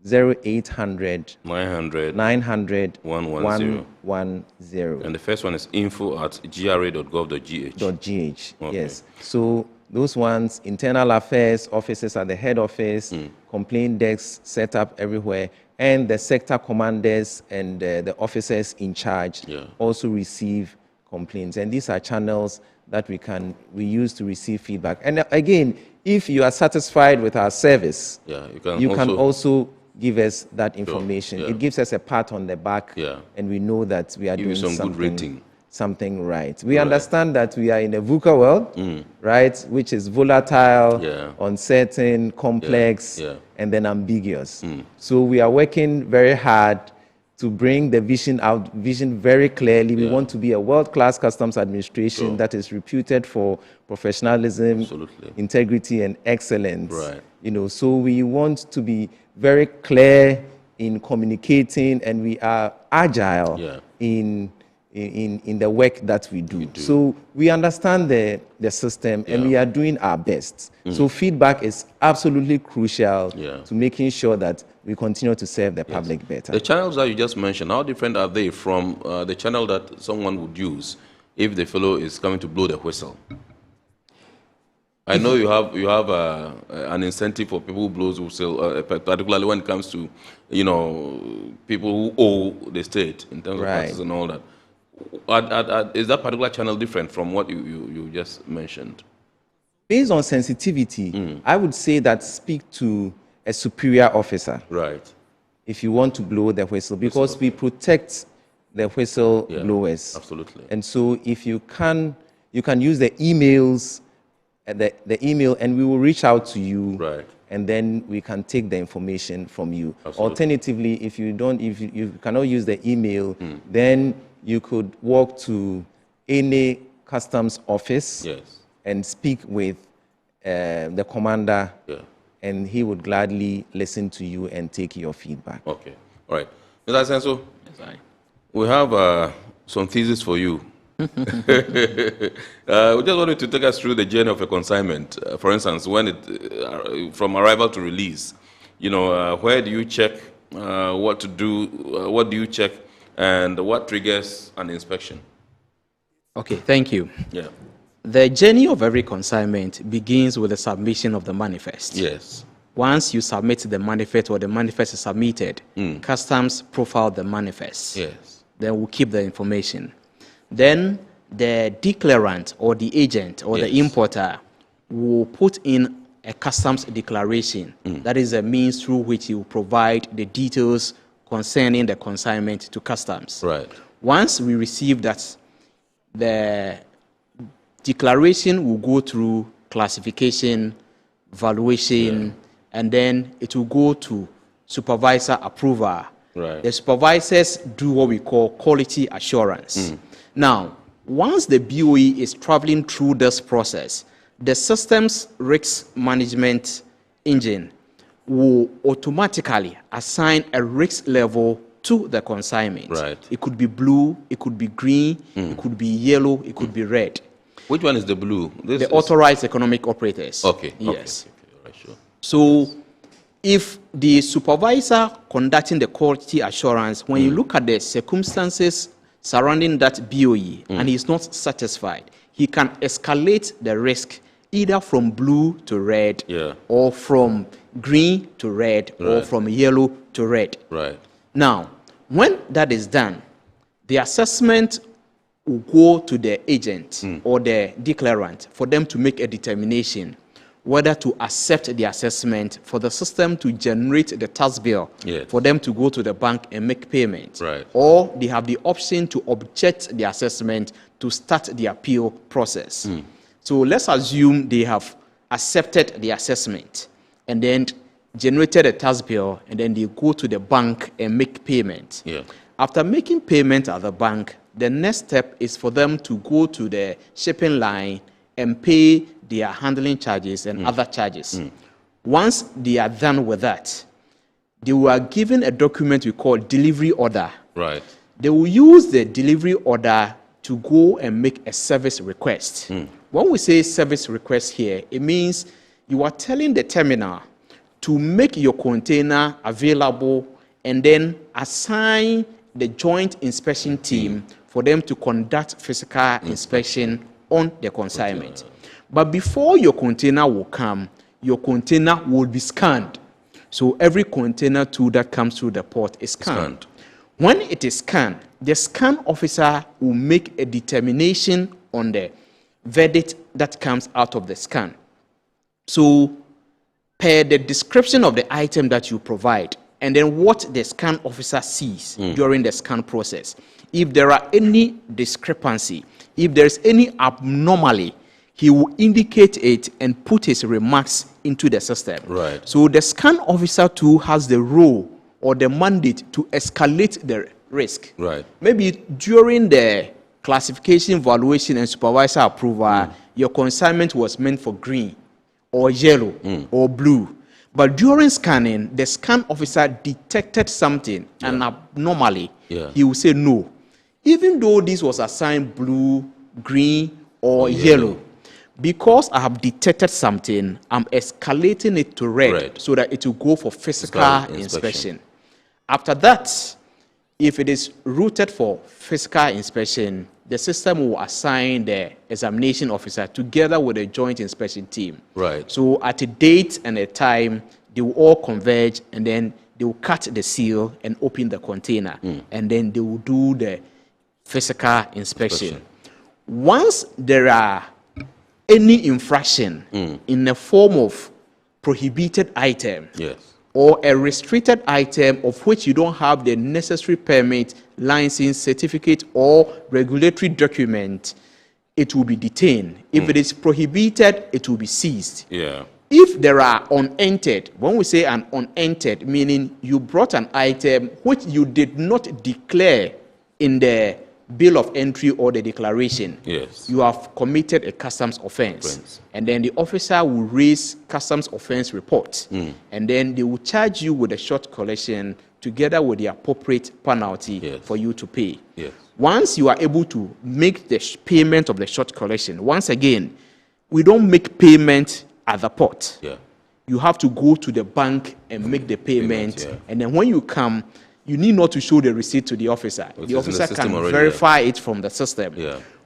0800 900 110.
And the first one is info@gra.gov.gh.
Yes. So those ones, internal affairs, officers at the head office, complaint desks set up everywhere, and the sector commanders and the officers in charge also receive complaints. And these are channels that we use to receive feedback. And again, if you are satisfied with our service, you can also give us that information. It gives us a pat on the back, and we know that we are doing something right. We understand that we are in a VUCA world, right, which is volatile, uncertain, complex, and then ambiguous. So we are working very hard to bring the vision very clearly. We want to be a world-class customs administration that is reputed for professionalism, integrity, and excellence. So we want to be very clear in communicating, and we are agile in in the work that we do. So we understand the system and we are doing our best. So feedback is absolutely crucial to making sure that we continue to serve the public better.
The channels that you just mentioned, how different are they from the channel that someone would use if the fellow is coming to blow the whistle? I know you have an incentive for people who blows whistle, particularly when it comes to, people who owe the state in terms of taxes and all that. Is that particular channel different from what you just mentioned?
Based on sensitivity, I would say that speak to a superior officer.
Right.
If you want to blow the whistle, because we protect the whistle blowers.
Absolutely.
And so if you can use the emails, the email, and we will reach out to you.
Right.
And then we can take the information from you.
Absolutely.
Alternatively, if you cannot use the email, then you could walk to any customs office and speak with the commander, and he would gladly listen to you and take your feedback.
Okay. All right. Mr. Asenso, we have some thesis for you. We just wanted to take us through the journey of a consignment. For instance, when it from arrival to release, where do you check, what to do, what do you check, and what triggers an inspection?
Okay, thank you.
Yeah.
The journey of every consignment begins with the submission of the manifest.
Yes.
Once you submit the manifest or the manifest is submitted, customs profile the manifest.
Yes.
Then we'll keep the information. Then the declarant or the agent or the importer will put in a customs declaration. That is a means through which he will provide the details concerning the consignment to customs.
Right.
Once we receive that, the declaration will go through classification, valuation, and then it will go to supervisor approval.
Right.
The supervisors do what we call quality assurance. Now, once the BOE is traveling through this process, the system's risk management engine will automatically assign a risk level to the consignment.
Right.
It could be blue, it could be green, it could be yellow, it could be red.
Which one is the blue?
The authorized economic operators.
Okay.
Yes.
Okay. Right, sure.
So if the supervisor conducting the quality assurance, when you look at the circumstances surrounding that BOE and he's not satisfied, he can escalate the risk either from blue to red or from green to red or from yellow to red.
Right.
Now, when that is done, the assessment will go to the agent or the declarant for them to make a determination whether to accept the assessment, for the system to generate the tax bill, for them to go to the bank and make payment.
Right.
Or they have the option to object the assessment to start the appeal process. So let's assume they have accepted the assessment and then generated a tax bill, and then they go to the bank and make payment. After making payment at the bank, the next step is for them to go to the shipping line and pay their handling charges and other charges. Once they are done with that, they were given a document we call delivery order.
Right.
They will use the delivery order to go and make a service request. When we say service request here, it means you are telling the terminal to make your container available and then assign the joint inspection team for them to conduct physical inspection on the consignment. But before your container will come, your container will be scanned. So every container too that comes through the port is scanned. When it is scanned, the scan officer will make a determination on the verdict that comes out of the scan. So per the description of the item that you provide, and then what the scan officer sees during the scan process, if there are any discrepancy, if there's any abnormality, he will indicate it and put his remarks into the system.
Right.
So the scan officer too has the role or the mandate to escalate the risk.
Right.
Maybe during the classification, valuation, and supervisor approval, your consignment was meant for green or yellow or blue. But during scanning, the scan officer detected something, an abnormality. He will say no. even though this was assigned blue, green, or yellow, because I have detected something, I'm escalating it to red so that it will go for physical inspection. After that, if it is routed for physical inspection, the system will assign the examination officer together with the joint inspection team.
Right.
So at a date and a time, they will all converge, and then they will cut the seal and open the container, and then they will do the physical inspection. Once there are any infraction in the form of prohibited item, or a restricted item of which you don't have the necessary permit, license, certificate, or regulatory document, it will be detained. If it is prohibited, it will be seized. If there are unentered, when we say an unentered, meaning you brought an item which you did not declare in the bill of entry or the declaration, you have committed a customs offense. And then the officer will raise customs offense report, and then they will charge you with a short collection together with the appropriate penalty for you to pay. Once you are able to make the payment of the short collection, once again, we don't make payment at the port. You have to go to the bank and make the payment, and then when you come, you need not to show the receipt to the officer. The officer can verify it from the system.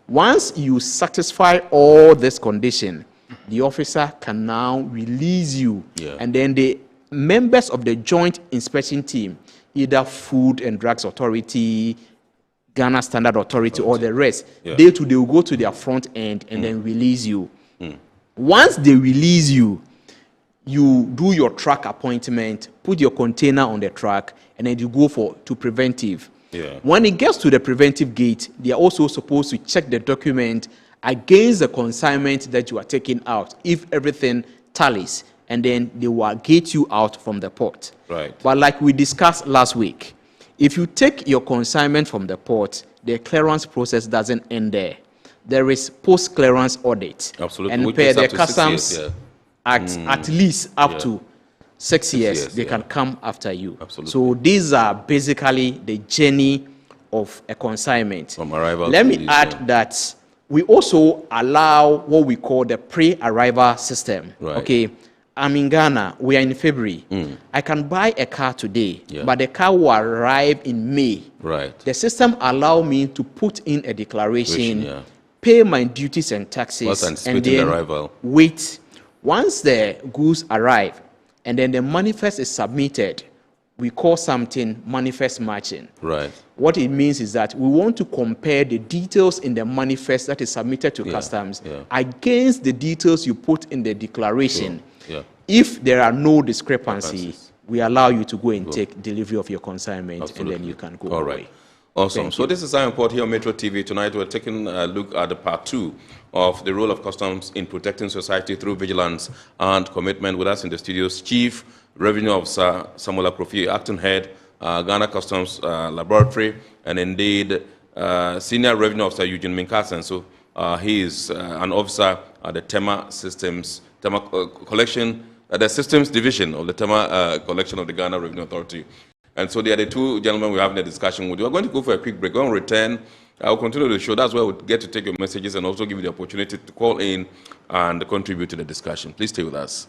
Once you satisfy all this condition, the officer can now release you, and then the members of the joint inspection team, either Food and Drugs Authority, Ghana Standard Authority, or the rest, they too, they will go to their front end and then release you. Once they release you, you do your track appointment, put your container on the track, and then you go to preventive. When it gets to the preventive gate, they are also supposed to check the document against the consignment that you are taking out, if everything tallies, and then they will gate you out from the port. But like we discussed last week, if you take your consignment from the port, the clearance process doesn't end there. There is post-clearance audit. And per the Customs Act, at least up to 6 years, they can come after you. So these are basically the journey of a consignment. From arrival. Let me add that we also allow what we call the pre-arrival system. Okay, I'm in Ghana, we are in February. I can buy a car today, but the car will arrive in May. The system allows me to put in a declaration, pay my duties and taxes, and then wait. Once the goods arrive, and then the manifest is submitted, we call something manifest matching. What it means is that we want to compare the details in the manifest that is submitted to customs against the details you put in the declaration. If there are no discrepancies, we allow you to go and take delivery of your consignment, and then you can go away.
Awesome. So this is our report here on Metro TV. Tonight we're taking a look at the part 2 of the role of customs in protecting society through vigilance and commitment. With us in the studios, Chief Revenue Officer Samuel Aprofi, Acting Head, Ghana Customs Laboratory, and indeed Senior Revenue Officer Eugene Minkasen. So he is an officer at the Tema Systems, Tema Collection, the Systems Division of the Tema Collection of the Ghana Revenue Authority. And so they are the two gentlemen we're having a discussion with. We're going to go for a quick break. When we return, I'll continue the show. That's where we'll get to take your messages and also give you the opportunity to call in and contribute to the discussion. Please stay with us.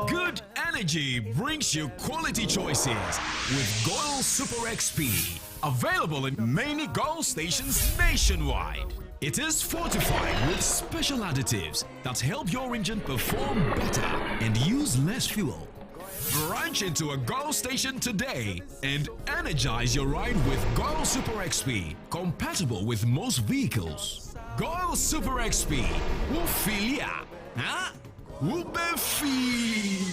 Good energy brings you quality choices with Goil Super XP. Available in many Goil stations nationwide. It is fortified with special additives that help your engine perform better and use less fuel. Branch into a Goil station today and energize your ride with Goil Super XP, compatible with most vehicles. Goil Super XP, Wufilia, huh? Wubefeel.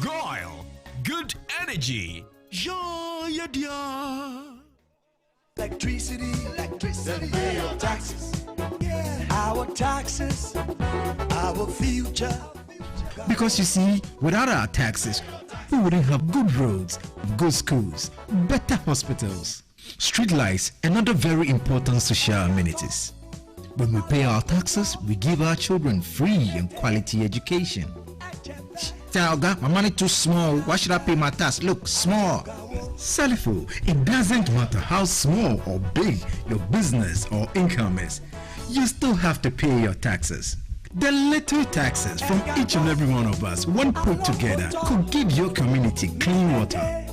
Goil, good energy. Yeah, yeah.
Electricity, then pay your taxes. Our taxes, our future.
Because you see, without our taxes, we wouldn't have good roads, good schools, better hospitals, street lights, and other very important social amenities. When we pay our taxes, we give our children free and quality education. Talga, my money too small. Why should I pay my tax? Look, small. Selifu, it doesn't matter how small or big your business or income is. You still have to pay your taxes. The little taxes from each and every one of us, when put together, could give your community clean water.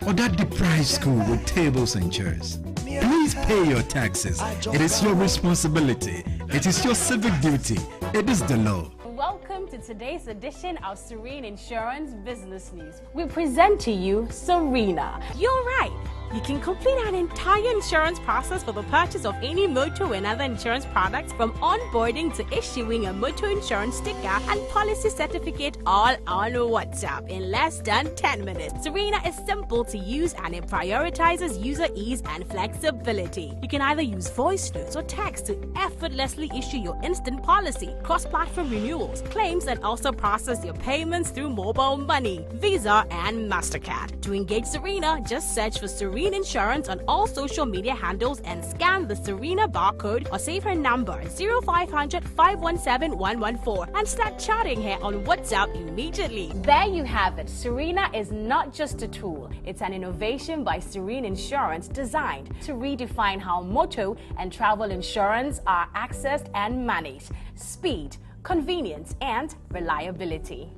Or that deprived school with tables and chairs. Please pay your taxes. It is your responsibility. It is your civic duty. It is the law.
Welcome to today's edition of Serene Insurance Business News. We present to you Serena. You're right. You can complete an entire insurance process for the purchase of any motor and other insurance products, from onboarding to issuing a motor insurance sticker and policy certificate, all on WhatsApp in less than 10 minutes. Serena is simple to use and it prioritizes user ease and flexibility. You can either use voice notes or text to effortlessly issue your instant policy, cross-platform renewals, claims, and also process your payments through mobile money, Visa, and MasterCard. To engage Serena, just search for Serena Insurance on all social media handles and scan the Serena barcode or save her number 0500 517 114 and start chatting her on WhatsApp immediately. There you have it. Serena is not just a tool, it's an innovation by Serene Insurance designed to redefine how motor and travel insurance are accessed and managed. Speed, convenience, and reliability.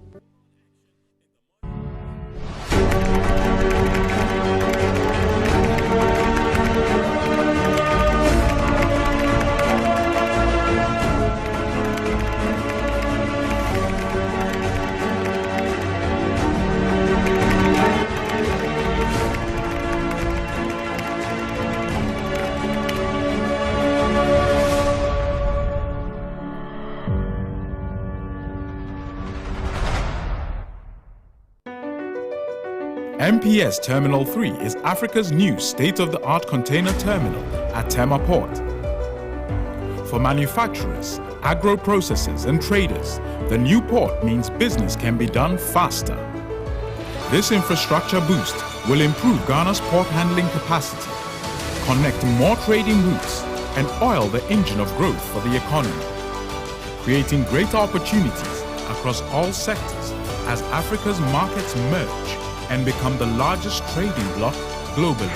MPS Terminal 3 is Africa's new state-of-the-art container terminal at Tema Port. For manufacturers, agro-processors and traders, the new port means business can be done faster. This infrastructure boost will improve Ghana's port handling capacity, connect more trading routes, and oil the engine of growth for the economy, creating greater opportunities across all sectors as Africa's markets merge and become the largest trading bloc globally.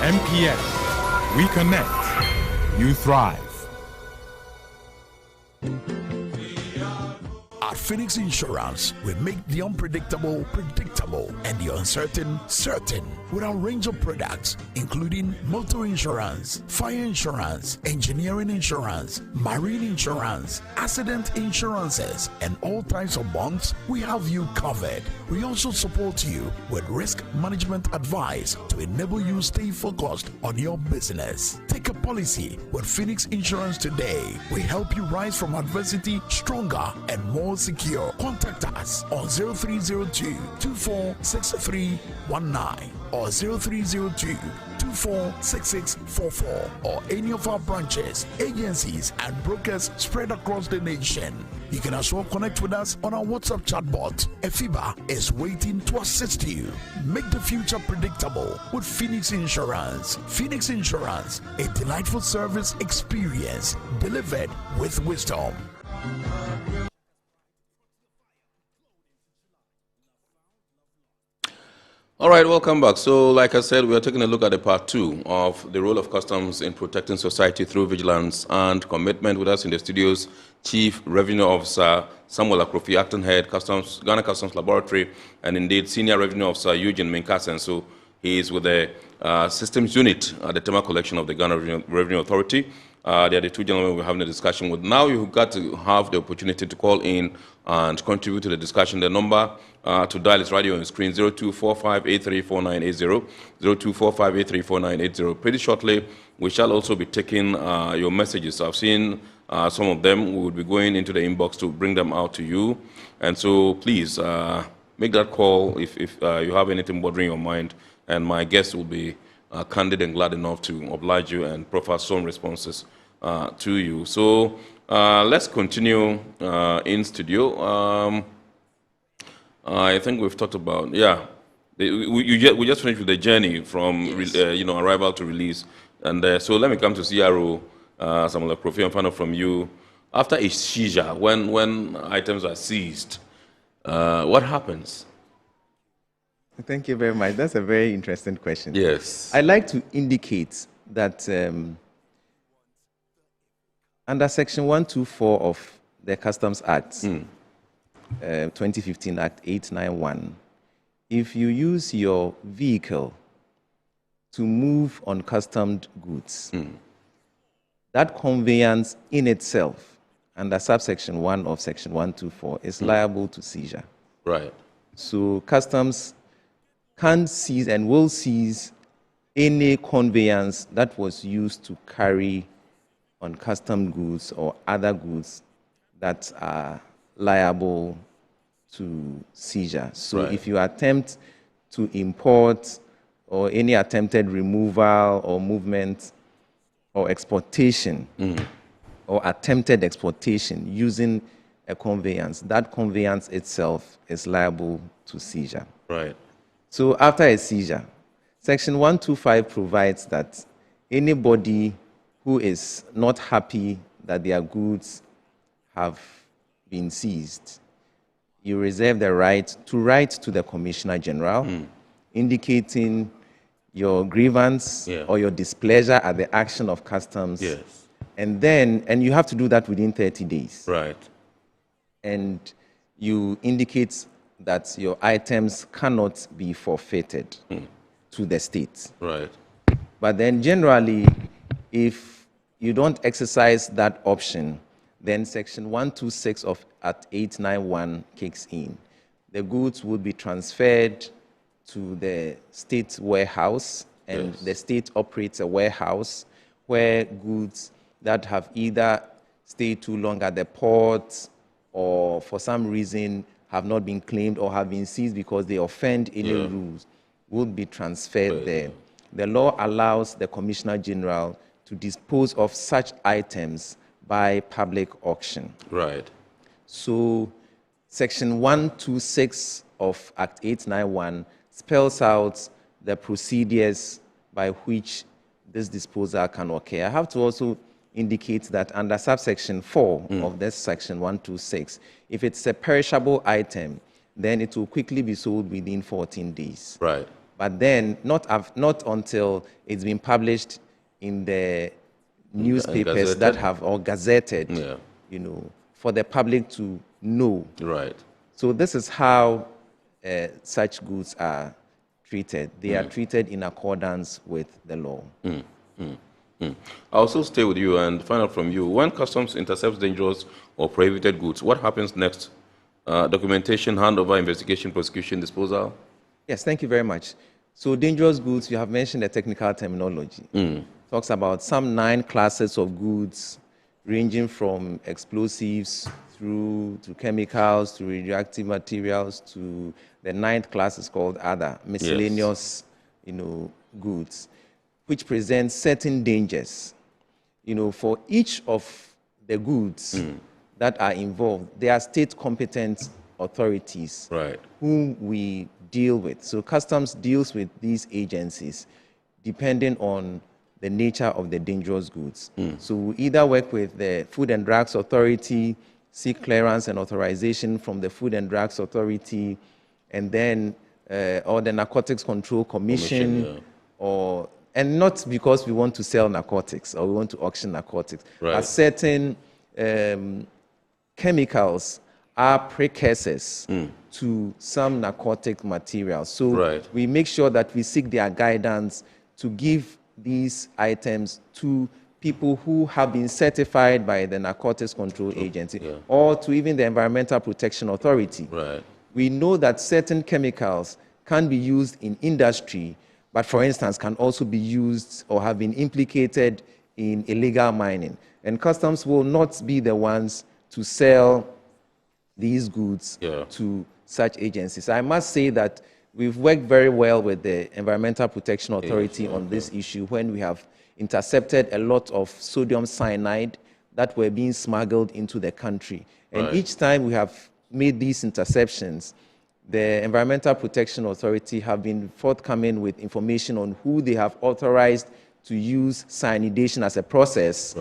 MPS, we connect, you thrive.
At Phoenix Insurance, we make the unpredictable predictable and the uncertain certain with our range of products, including motor insurance, fire insurance, engineering insurance, marine insurance, accident insurances, and all types of bonds. We have you covered. We also support you with risk management advice to enable you stay focused on your business. Take a policy with Phoenix Insurance today. We help you rise from adversity stronger and more secure. Contact us on 0302 246319 or 0302 246644 or any of our branches, agencies, and brokers spread across the nation. You can as well connect with us on our WhatsApp chatbot. Efiba is waiting to assist you. Make the future predictable with Phoenix Insurance. Phoenix Insurance, a delightful service experience delivered with wisdom.
All right, welcome back. So, like I said, we are taking a look at the part 2 of the role of customs in protecting society through vigilance and commitment. With us in the studios, Chief Revenue Officer Samuel Akrofi, Acting Head, Ghana Customs Laboratory, and indeed Senior Revenue Officer Eugene Minkasen. So, he is with the Systems Unit at the Tema Collection of the Ghana Revenue Authority. They are the two gentlemen we're having a discussion with. Now you've got to have the opportunity to call in and contribute to the discussion. The number to dial is right here on the screen, 0245834980, 0245834980. Pretty shortly, we shall also be taking your messages. I've seen some of them. We will be going into the inbox to bring them out to you. And so please make that call if you have anything bothering your mind. And my guest will be candid and glad enough to oblige you and proffer some responses to you. So let's continue in studio. I think we've talked about, we just finished with the journey from arrival to release. And so let me come to CRO, Samuel Akrofi, and find out from you. After a seizure, when items are seized, what happens?
Thank you very much. That's a very interesting question.
Yes.
I'd like to indicate that under Section 124 of the Customs Act, 2015 Act 891, if you use your vehicle to move uncustomed goods, that conveyance in itself, under subsection 1 of Section 124, is liable to seizure.
Right.
So customs can seize and will seize any conveyance that was used to carry uncustomed goods or other goods that are liable to seizure. So
Right.
if you attempt to import or any attempted removal or movement or exportation or attempted exportation using a conveyance, that conveyance itself is liable to seizure.
Right.
So after a seizure, Section 125 provides that anybody who is not happy that their goods have been seized, you reserve the right to write to the Commissioner General, indicating your grievance or your displeasure at the action of customs.
Yes.
And you have to do that within 30 days.
Right.
And you indicate that your items cannot be forfeited to the state.
Right.
But then generally, if you don't exercise that option, then Section 126 of Act 891 kicks in. The goods will be transferred to the state warehouse, and the state operates a warehouse where goods that have either stayed too long at the port or for some reason have not been claimed or have been seized because they offend any rules would be transferred there. The law allows the Commissioner General to dispose of such items by public auction.
Right.
So Section 126 of Act 891 spells out the procedures by which this disposal can occur. I have to also indicate that under subsection 4 of this section 126, if it's a perishable item, then it will quickly be sold within 14 days.
Right.
But then not until it's been published in the newspapers that have, or gazetted, you know, for the public to know.
Right.
So this is how such goods are treated. They are treated in accordance with the law.
I'll also stay with you and find out from you. When customs intercepts dangerous or prohibited goods, what happens next? Documentation, handover, investigation, prosecution, disposal?
Yes, thank you very much. So dangerous goods, you have mentioned the technical terminology. Talks about some 9 classes of goods ranging from explosives through to chemicals to radioactive materials to the 9th class is called other, miscellaneous, you know, goods, which present certain dangers. You know, for each of the goods that are involved, there are state competent authorities whom we deal with. So customs deals with these agencies depending on the nature of the dangerous goods. So we either work with the Food and Drugs Authority, seek clearance and authorization from the Food and Drugs Authority, and then or the Narcotics Control Commission, and not because we want to sell narcotics or we want to auction narcotics, but certain chemicals are precursors to some narcotic materials. So we make sure that we seek their guidance to give these items to people who have been certified by the Narcotics Control Agency or to even the Environmental Protection Authority. We know that certain chemicals can be used in industry, but for instance, can also be used or have been implicated in illegal mining. And customs will not be the ones to sell these goods to such agencies. I must say that we've worked very well with the Environmental Protection Authority on this issue when we have intercepted a lot of sodium cyanide that were being smuggled into the country. And each time we have made these interceptions, the Environmental Protection Authority have been forthcoming with information on who they have authorized to use cyanidation as a process.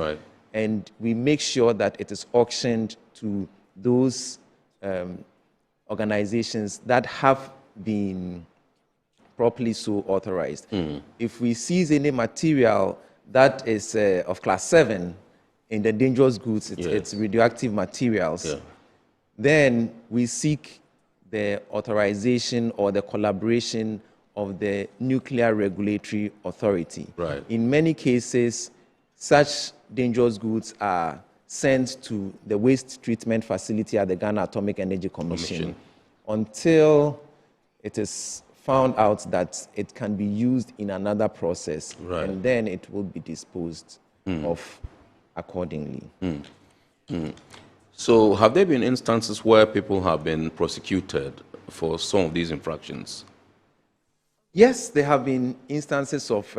And we make sure that it is auctioned to those organizations that have been properly so authorized. If we seize any material that is of class 7 in the dangerous goods, it's radioactive materials, then we seek the authorization or the collaboration of the Nuclear Regulatory Authority.
Right.
In many cases, such dangerous goods are sent to the waste treatment facility at the Ghana Atomic Energy Commission until it is found out that it can be used in another process, and then it will be disposed of accordingly.
So have there been instances where people have been prosecuted for some of these infractions?
Yes, there have been instances of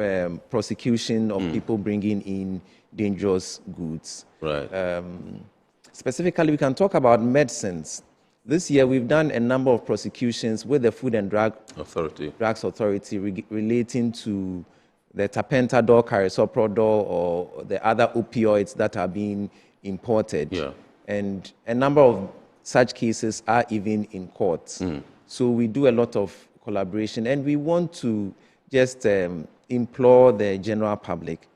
prosecution of people bringing in dangerous goods.
Right.
Specifically, we can talk about medicines. This year, we've done a number of prosecutions with the Food and Drugs Authority relating to the tapentadol, carisoprodol, or the other opioids that are being imported. And a number of such cases are even in courts. So we do a lot of collaboration, and we want to just implore the general public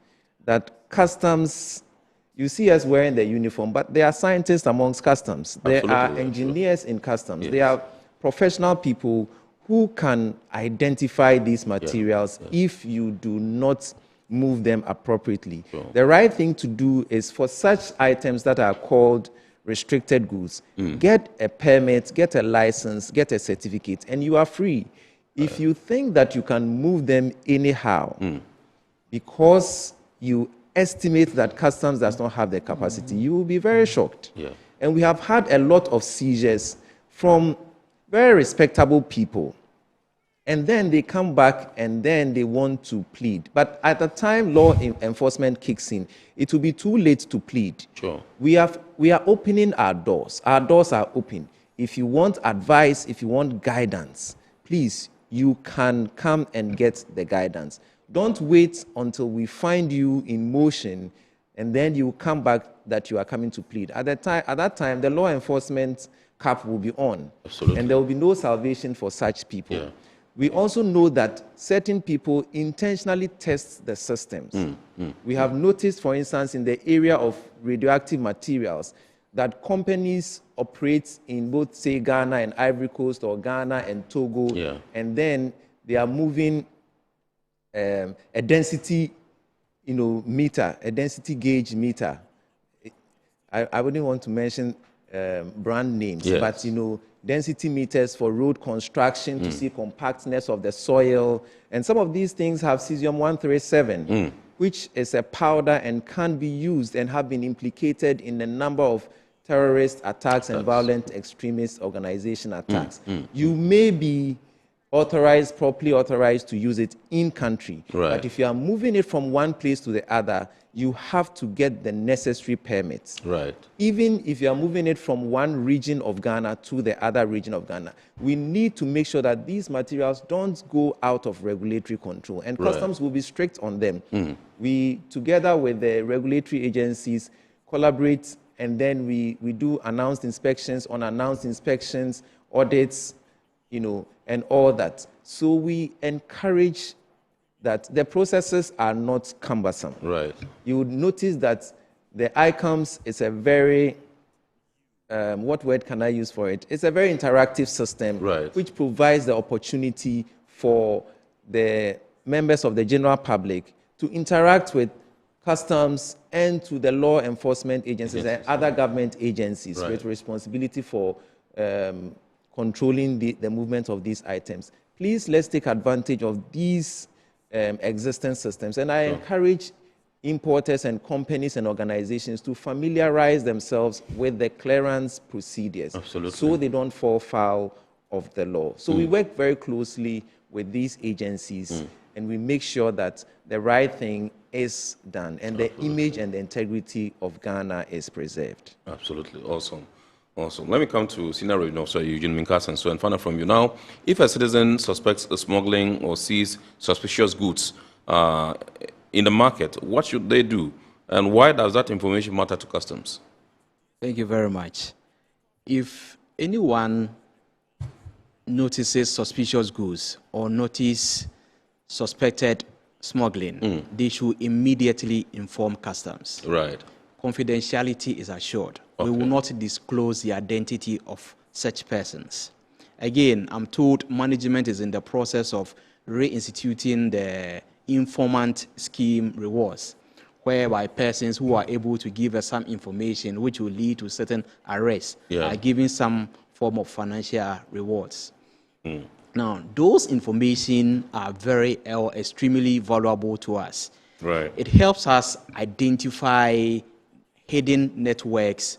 that customs, you see us wearing the uniform, but there are scientists amongst customs. There are engineers in customs. There are professional people who can identify these materials if you do not move them appropriately. The right thing to do is for such items that are called restricted goods, get a permit, get a license, get a certificate, and you are free. If you think that you can move them anyhow, because you estimate that customs does not have the capacity, you will be very shocked. And we have had a lot of seizures from very respectable people. And then they come back and then they want to plead. But at the time law enforcement kicks in, it will be too late to plead. We are opening our doors. Our doors are open. If you want advice, if you want guidance, please, you can come and get the guidance. Don't wait until we find you in motion and then you come back that you are coming to plead. At that time, the law enforcement cap will be on. And there will be no salvation for such people. We also know that certain people intentionally test the systems. We have noticed, for instance, in the area of radioactive materials, that companies operate in both, say, Ghana and Ivory Coast, or Ghana and Togo, and then they are moving a density, meter, a density gauge meter. I wouldn't want to mention brand names, but density meters for road construction to see compactness of the soil, and some of these things have cesium-137, which is a powder and can be used and have been implicated in a number of terrorist attacks and violent extremist organization attacks. You may be properly authorized to use it in country, but if you are moving it from one place to the other, you have to get the necessary permits. Even if you are moving it from one region of Ghana to the other region of Ghana, we need to make sure that these materials don't go out of regulatory control, and customs will be strict on them. We, together with the regulatory agencies, collaborate, and then we do announced inspections, unannounced inspections, audits, and all that. So we encourage that the processes are not cumbersome. You would notice that the ICOMS is a very, what word can I use for it? It's a very interactive system, which provides the opportunity for the members of the general public to interact with customs and to the law enforcement agencies and other government agencies with responsibility for controlling the movement of these items. Please, let's take advantage of these existing systems. And I encourage importers and companies and organizations to familiarize themselves with the clearance procedures so they don't fall foul of the law. So we work very closely with these agencies and we make sure that the right thing is done and the image and the integrity of Ghana is preserved.
Absolutely. Awesome. Awesome. Let me come to Senior Revenue Officer Eugene Minkasan and find out from you now. If a citizen suspects smuggling or sees suspicious goods in the market, what should they do? And why does that information matter to customs?
Thank you very much. If anyone notices suspicious goods or notice suspected smuggling, they should immediately inform customs.
Right.
Confidentiality is assured. We will not disclose the identity of such persons. Again, I'm told management is in the process of reinstituting the informant scheme rewards, whereby persons who are able to give us some information which will lead to certain arrests are given some form of financial rewards. Now, those information are very extremely valuable to us.
Right.
It helps us identify hidden networks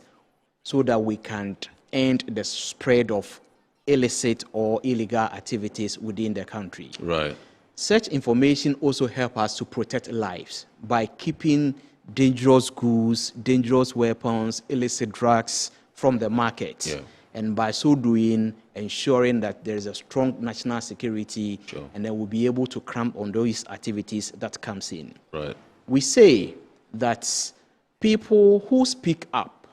so that we can end the spread of illicit or illegal activities within the country.
Right.
Such information also help us to protect lives by keeping dangerous goods, dangerous weapons, illicit drugs from the market.
Yeah.
And by so doing, ensuring that there is a strong national security, and then we'll be able to cramp on those activities that comes in.
Right.
We say that people who speak up,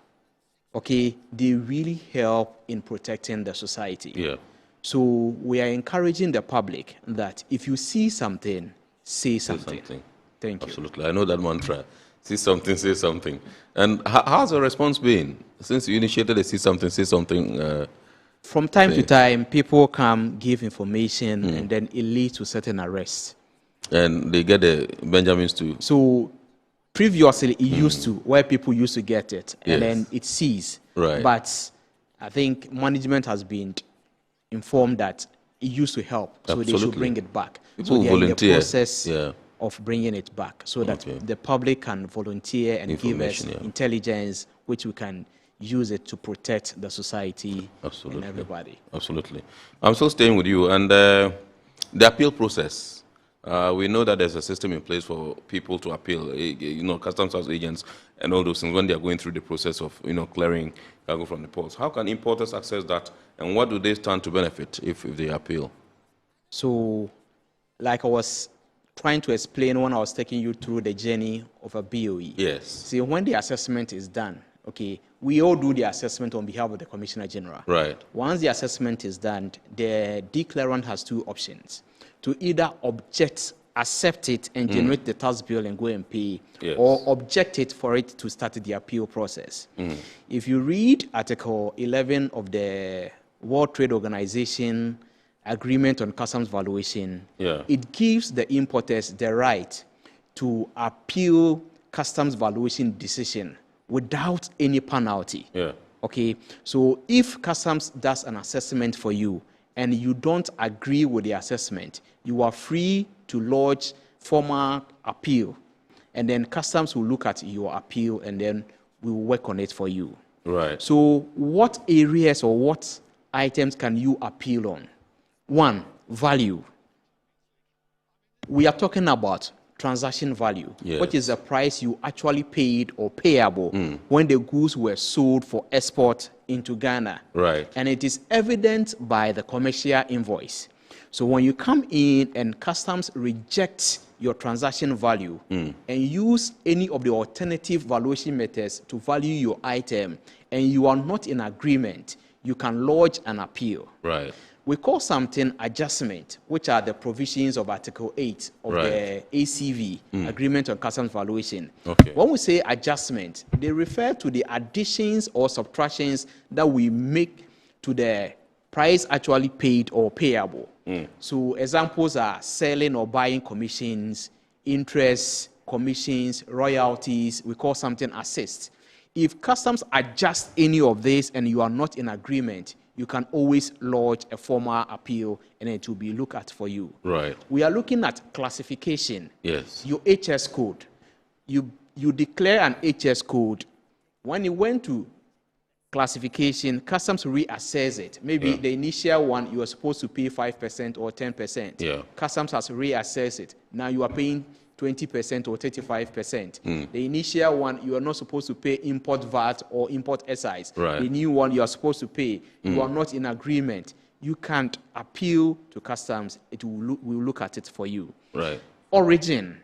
they really help in protecting the society.
Yeah.
So we are encouraging the public that if you see something, say something. Thank you.
Absolutely. I know that mantra. See something, say something. And how's the response been since you initiated a see something, say something?
From time to time, people come, give information, and then it leads to certain arrests.
And they get the Benjamins too.
So previously, it used to, where people used to get it, and then it ceased.
Right.
But I think management has been informed that it used to help, so they should bring it back.
People
so they are
volunteer.
in the process of bringing it back, so that the public can volunteer and give us intelligence, which we can use it to protect the society and everybody.
Absolutely. I'm still staying with you. And the appeal process, we know that there's a system in place for people to appeal, customs house agents and all those things when they are going through the process of, clearing cargo from the ports. How can importers access that, and what do they stand to benefit if they appeal?
So, like I was trying to explain when I was taking you through the journey of a BOE.
Yes.
See, when the assessment is done, we all do the assessment on behalf of the Commissioner General.
Right.
Once the assessment is done, the declarant has two options: to either object, accept it, and generate the tax bill and go and pay, or object it for it to start the appeal process. If you read Article 11 of the World Trade Organization Agreement on Customs Valuation, it gives the importers the right to appeal customs valuation decision without any penalty. So if customs does an assessment for you and you don't agree with the assessment, you are free to lodge formal appeal, and then customs will look at your appeal and then we will work on it for you.
Right.
So what areas or what items can you appeal on? One, value. We are talking about transaction value, which is the price you actually paid or payable when the goods were sold for export into Ghana.
Right.
And it is evident by the commercial invoice. So when you come in and customs reject your transaction value and use any of the alternative valuation methods to value your item, and you are not in agreement, you can lodge an appeal.
Right.
We call something adjustment, which are the provisions of Article 8 of the ACV, Agreement on Customs Valuation. When we say adjustment, they refer to the additions or subtractions that we make to the price actually paid or payable. So examples are selling or buying commissions, interest, commissions, royalties. We call something assist. If customs adjust any of this and you are not in agreement, you can always lodge a formal appeal and it will be looked at for you.
Right.
We are looking at classification.
Yes.
Your HS code. You declare an HS code. When you went to classification, customs reassess it. Maybe the initial one, you are supposed to pay 5% or 10%. Customs has reassessed it. Now you are paying 20% or 35%. The initial one, you are not supposed to pay import VAT or import excise.
Right.
The new one, you are supposed to pay. You are not in agreement. You can't appeal to customs. It will look at it for you.
Right.
Origin.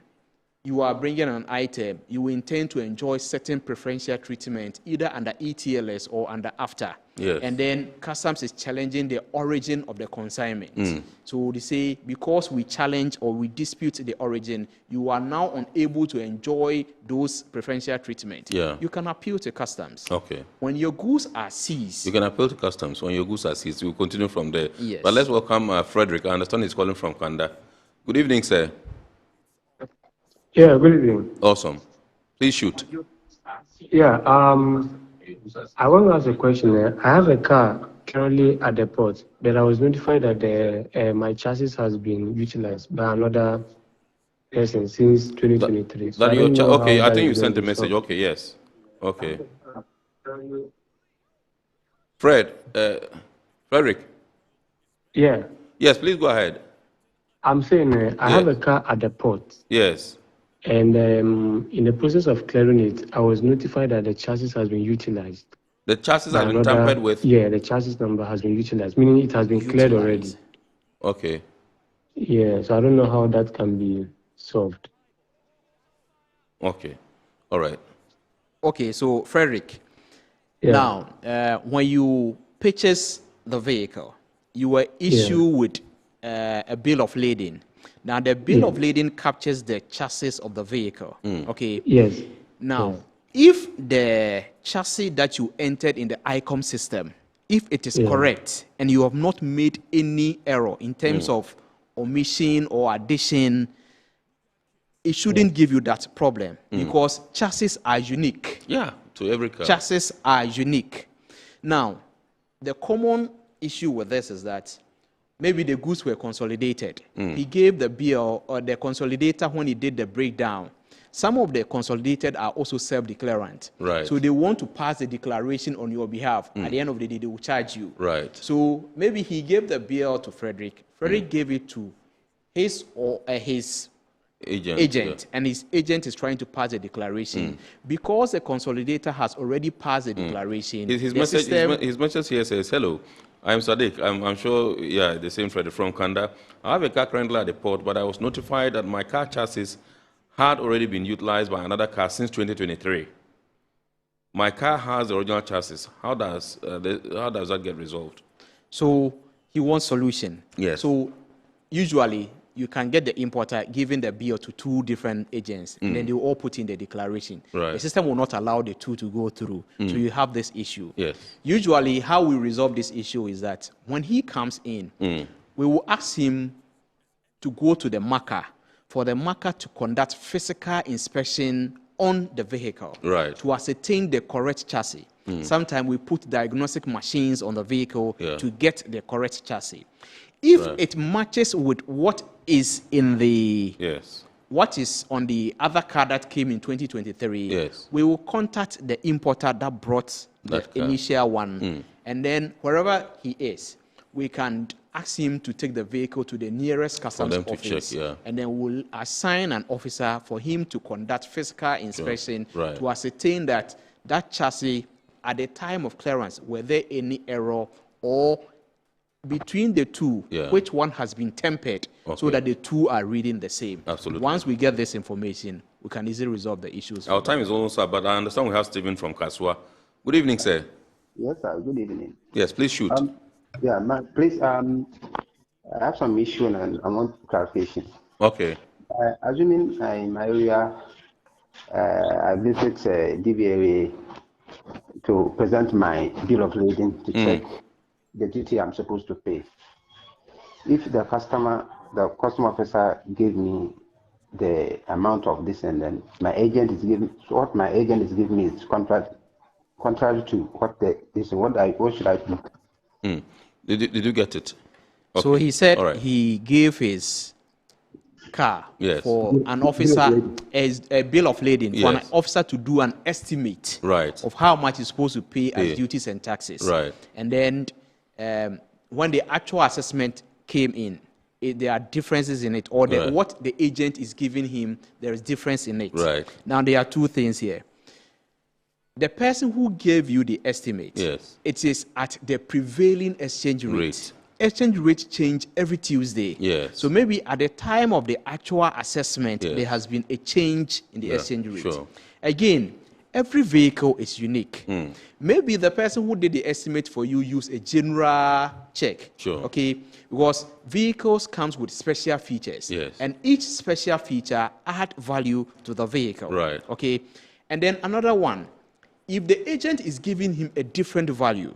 you are bringing an item, you intend to enjoy certain preferential treatment either under ETLS or under AFTA.
Yes.
And then customs is challenging the origin of the consignment. So they say because we challenge or we dispute the origin, you are now unable to enjoy those preferential treatment.
Yeah.
You can appeal to customs.
Okay.
When your goods are seized,
You can appeal to customs when your goods are seized. We'll continue from there.
Yes.
But let's welcome Frederick. I understand he's calling from Kanda. Good evening, sir.
Yeah, good evening.
Awesome. Please shoot.
Yeah, I want to ask a question. I have a car currently at the port, but I was notified that my chassis has been utilized by another person since 2023. So
That
I
your
don't know
okay,
how
I
that
think you
is
sent a
going to
message.
solve.
Okay, yes. Okay. Fred, Frederick.
Yeah,
Yes, please go ahead.
I'm saying I have a car at the port,
Yes.
and in the process of clearing it, I was notified that the chassis has been utilized.
The chassis
by
has been
another-
tampered with.
Yeah, the chassis number has been utilized, meaning it has been cleared already.
Okay.
Yeah, so I don't know how that can be solved.
Okay. All right.
okay, so Frederick,
Yeah.
now when you purchase the vehicle, you were issued with a bill of lading. Now the bill of lading captures the chassis of the vehicle. Okay.
Yes.
Now, if the chassis that you entered in the ICOM system, if it is correct and you have not made any error in terms of omission or addition, it shouldn't give you that problem because chassis are unique.
Yeah, to every car.
Chassis are unique. Now, the common issue with this is that maybe the goods were consolidated. He gave the bill or the consolidator when he did the breakdown. Some of the consolidated are also self-declarant.
Right.
So they want to pass the declaration on your behalf. At the end of the day, they will charge you.
Right.
So maybe he gave the bill to Frederick. Frederick gave it to his or his agent, and his agent is trying to pass the declaration. Because the consolidator has already passed the declaration,
His
the
message,
system-
his message here says, hello, I'm Sadiq. I'm sure, yeah, the same Frederick from Kanda. I have a car currently at the port, but I was notified that my car chassis had already been utilized by another car since 2023. My car has the original chassis. How does that get resolved?
So he wants solution.
Yes.
So usually you can get the importer giving the bill to two different agents, and then they will all put in the declaration.
Right.
The system will not allow the two to go through. So you have this issue.
Yes.
Usually how we resolve this issue is that when he comes in, we will ask him to go to the marker for the marker to conduct physical inspection on the vehicle to ascertain the correct chassis. Sometimes we put diagnostic machines on the vehicle to get the correct chassis. If it matches with what is in the what is on the other car that came in 2023, we will contact the importer that brought the initial one, and then wherever he is, we can ask him to take the vehicle to the nearest customs office, and then we'll assign an officer for him to conduct physical inspection to ascertain that that chassis, at the time of clearance, were there any error, or between the two, which one has been tempered, so that the two are reading the same.
Absolutely.
Once we get this information, we can easily resolve the issues.
Our time is almost up, but I understand we have Stephen from Kaswa. Good evening, sir.
Yes, sir. Good evening.
Yes, please shoot.
Please, I have some issue and I want clarification.
Okay.
Assuming in my area, I visit DVA to present my bill of lading to check the duty I'm supposed to pay. If the custom officer gave me the amount of this, and then my agent is giving, so what my agent is giving me is contrary to what what should I do?
Did you get it? Okay.
So he said he gave his car for an officer as a bill of lading for an officer to do an estimate of how much he's supposed to pay as duties and taxes. And then when the actual assessment came in, there are differences in it, or what the agent is giving him, there is difference in it. Now there are two things here. The person who gave you the estimate, it is at the prevailing exchange rate exchange rate change every Tuesday.
Yes.
So maybe at the time of the actual assessment, there has been a change in the exchange rate.
Sure.
Again, every vehicle is unique. Maybe the person who did the estimate for you used a general check.
Sure.
Okay, because vehicles comes with special features.
Yes.
And each special feature add value to the vehicle.
Right.
Okay. And then another one, if the agent is giving him a different value,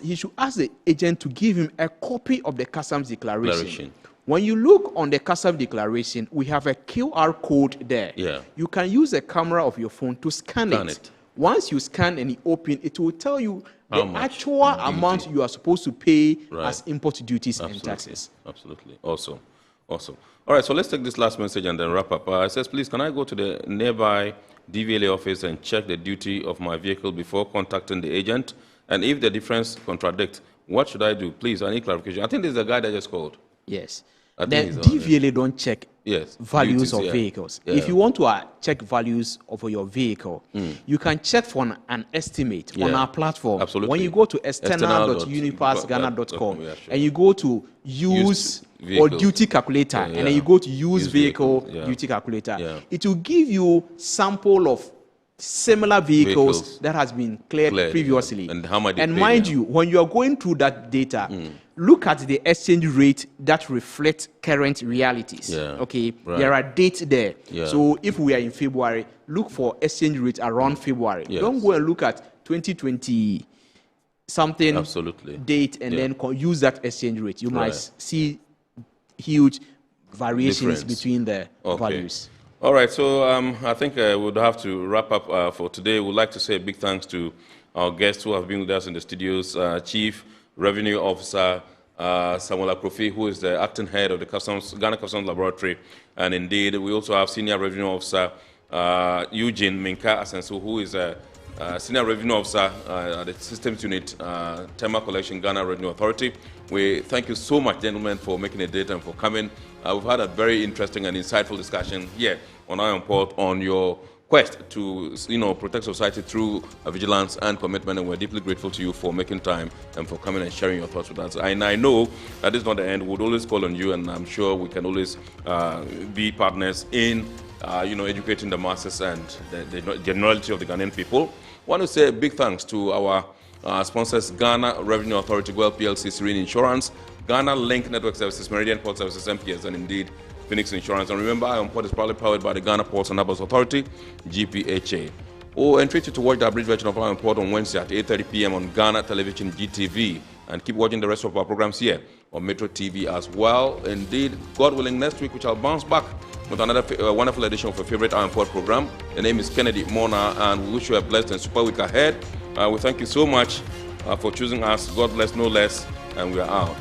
he should ask the agent to give him a copy of the customs declaration. When you look on the customs declaration, we have a QR code there.
Yeah.
You can use the camera of your phone to scan it. Once you scan and you open, it will tell you the actual amount you are supposed to pay as import duties and taxes.
Absolutely. Awesome. Awesome. All right, so let's take this last message and then wrap up. It says, please, can I go to the nearby DVLA office and check the duty of my vehicle before contacting the agent? And if the difference contradicts, what should I do? Please, I need clarification. I think this is the guy that just called.
Yes. The DVLA don't check values of vehicles.
Yeah.
If you want to check values of your vehicle, you can check for an estimate on our platform.
Absolutely.
When you go to external.unipassghana.com and you go to use or duty calculator, and then you go to use vehicle duty calculator, it will give you sample of similar vehicles that has been cleared previously.
And how much?
And mind you, when you are going through that data, look at the exchange rate that reflects current realities. Okay, there are dates there. So if we are in February, look for exchange rate around February. Don't go and look at 2020 something date and then use that exchange rate. You might see huge variations between the values.
All right, so I think we would have to wrap up for today. We'd like to say a big thanks to our guests who have been with us in the studios, Chief Revenue Officer Samuel Akrofi, who is the acting head of the Ghana Customs Laboratory. And indeed, we also have Senior Revenue Officer Eugene Minka Asensu, who is a Senior Revenue Officer at the Systems Unit, Tema Collection, Ghana Revenue Authority. We thank you so much, gentlemen, for making a date and for coming. We've had a very interesting and insightful discussion here on Iron Port on your quest to, protect society through vigilance and commitment, and we're deeply grateful to you for making time and for coming and sharing your thoughts with us. And I know that this is not the end. We'll always call on you, and I'm sure we can always be partners in, educating the masses and the generality of the Ghanaian people. I want to say a big thanks to our sponsors, Ghana Revenue Authority, GOEL PLC, Serene Insurance, Ghana Link Network Services, Meridian Port Services, MPS, and indeed Phoenix Insurance. And remember, Iron Port is proudly powered by the Ghana Ports and Harbours Authority, GPHA. I entreat you to watch the abridged version of Iron Port on Wednesday at 8:30 p.m. on Ghana Television GTV, and keep watching the rest of our programs here on Metro TV as well. Indeed, God willing, next week we shall bounce back with another wonderful edition of a favorite Iron Port program. The name is Kennedy Mona, and we wish you a blessed and super week ahead. We thank you so much for choosing us. God bless, no less, and we are out.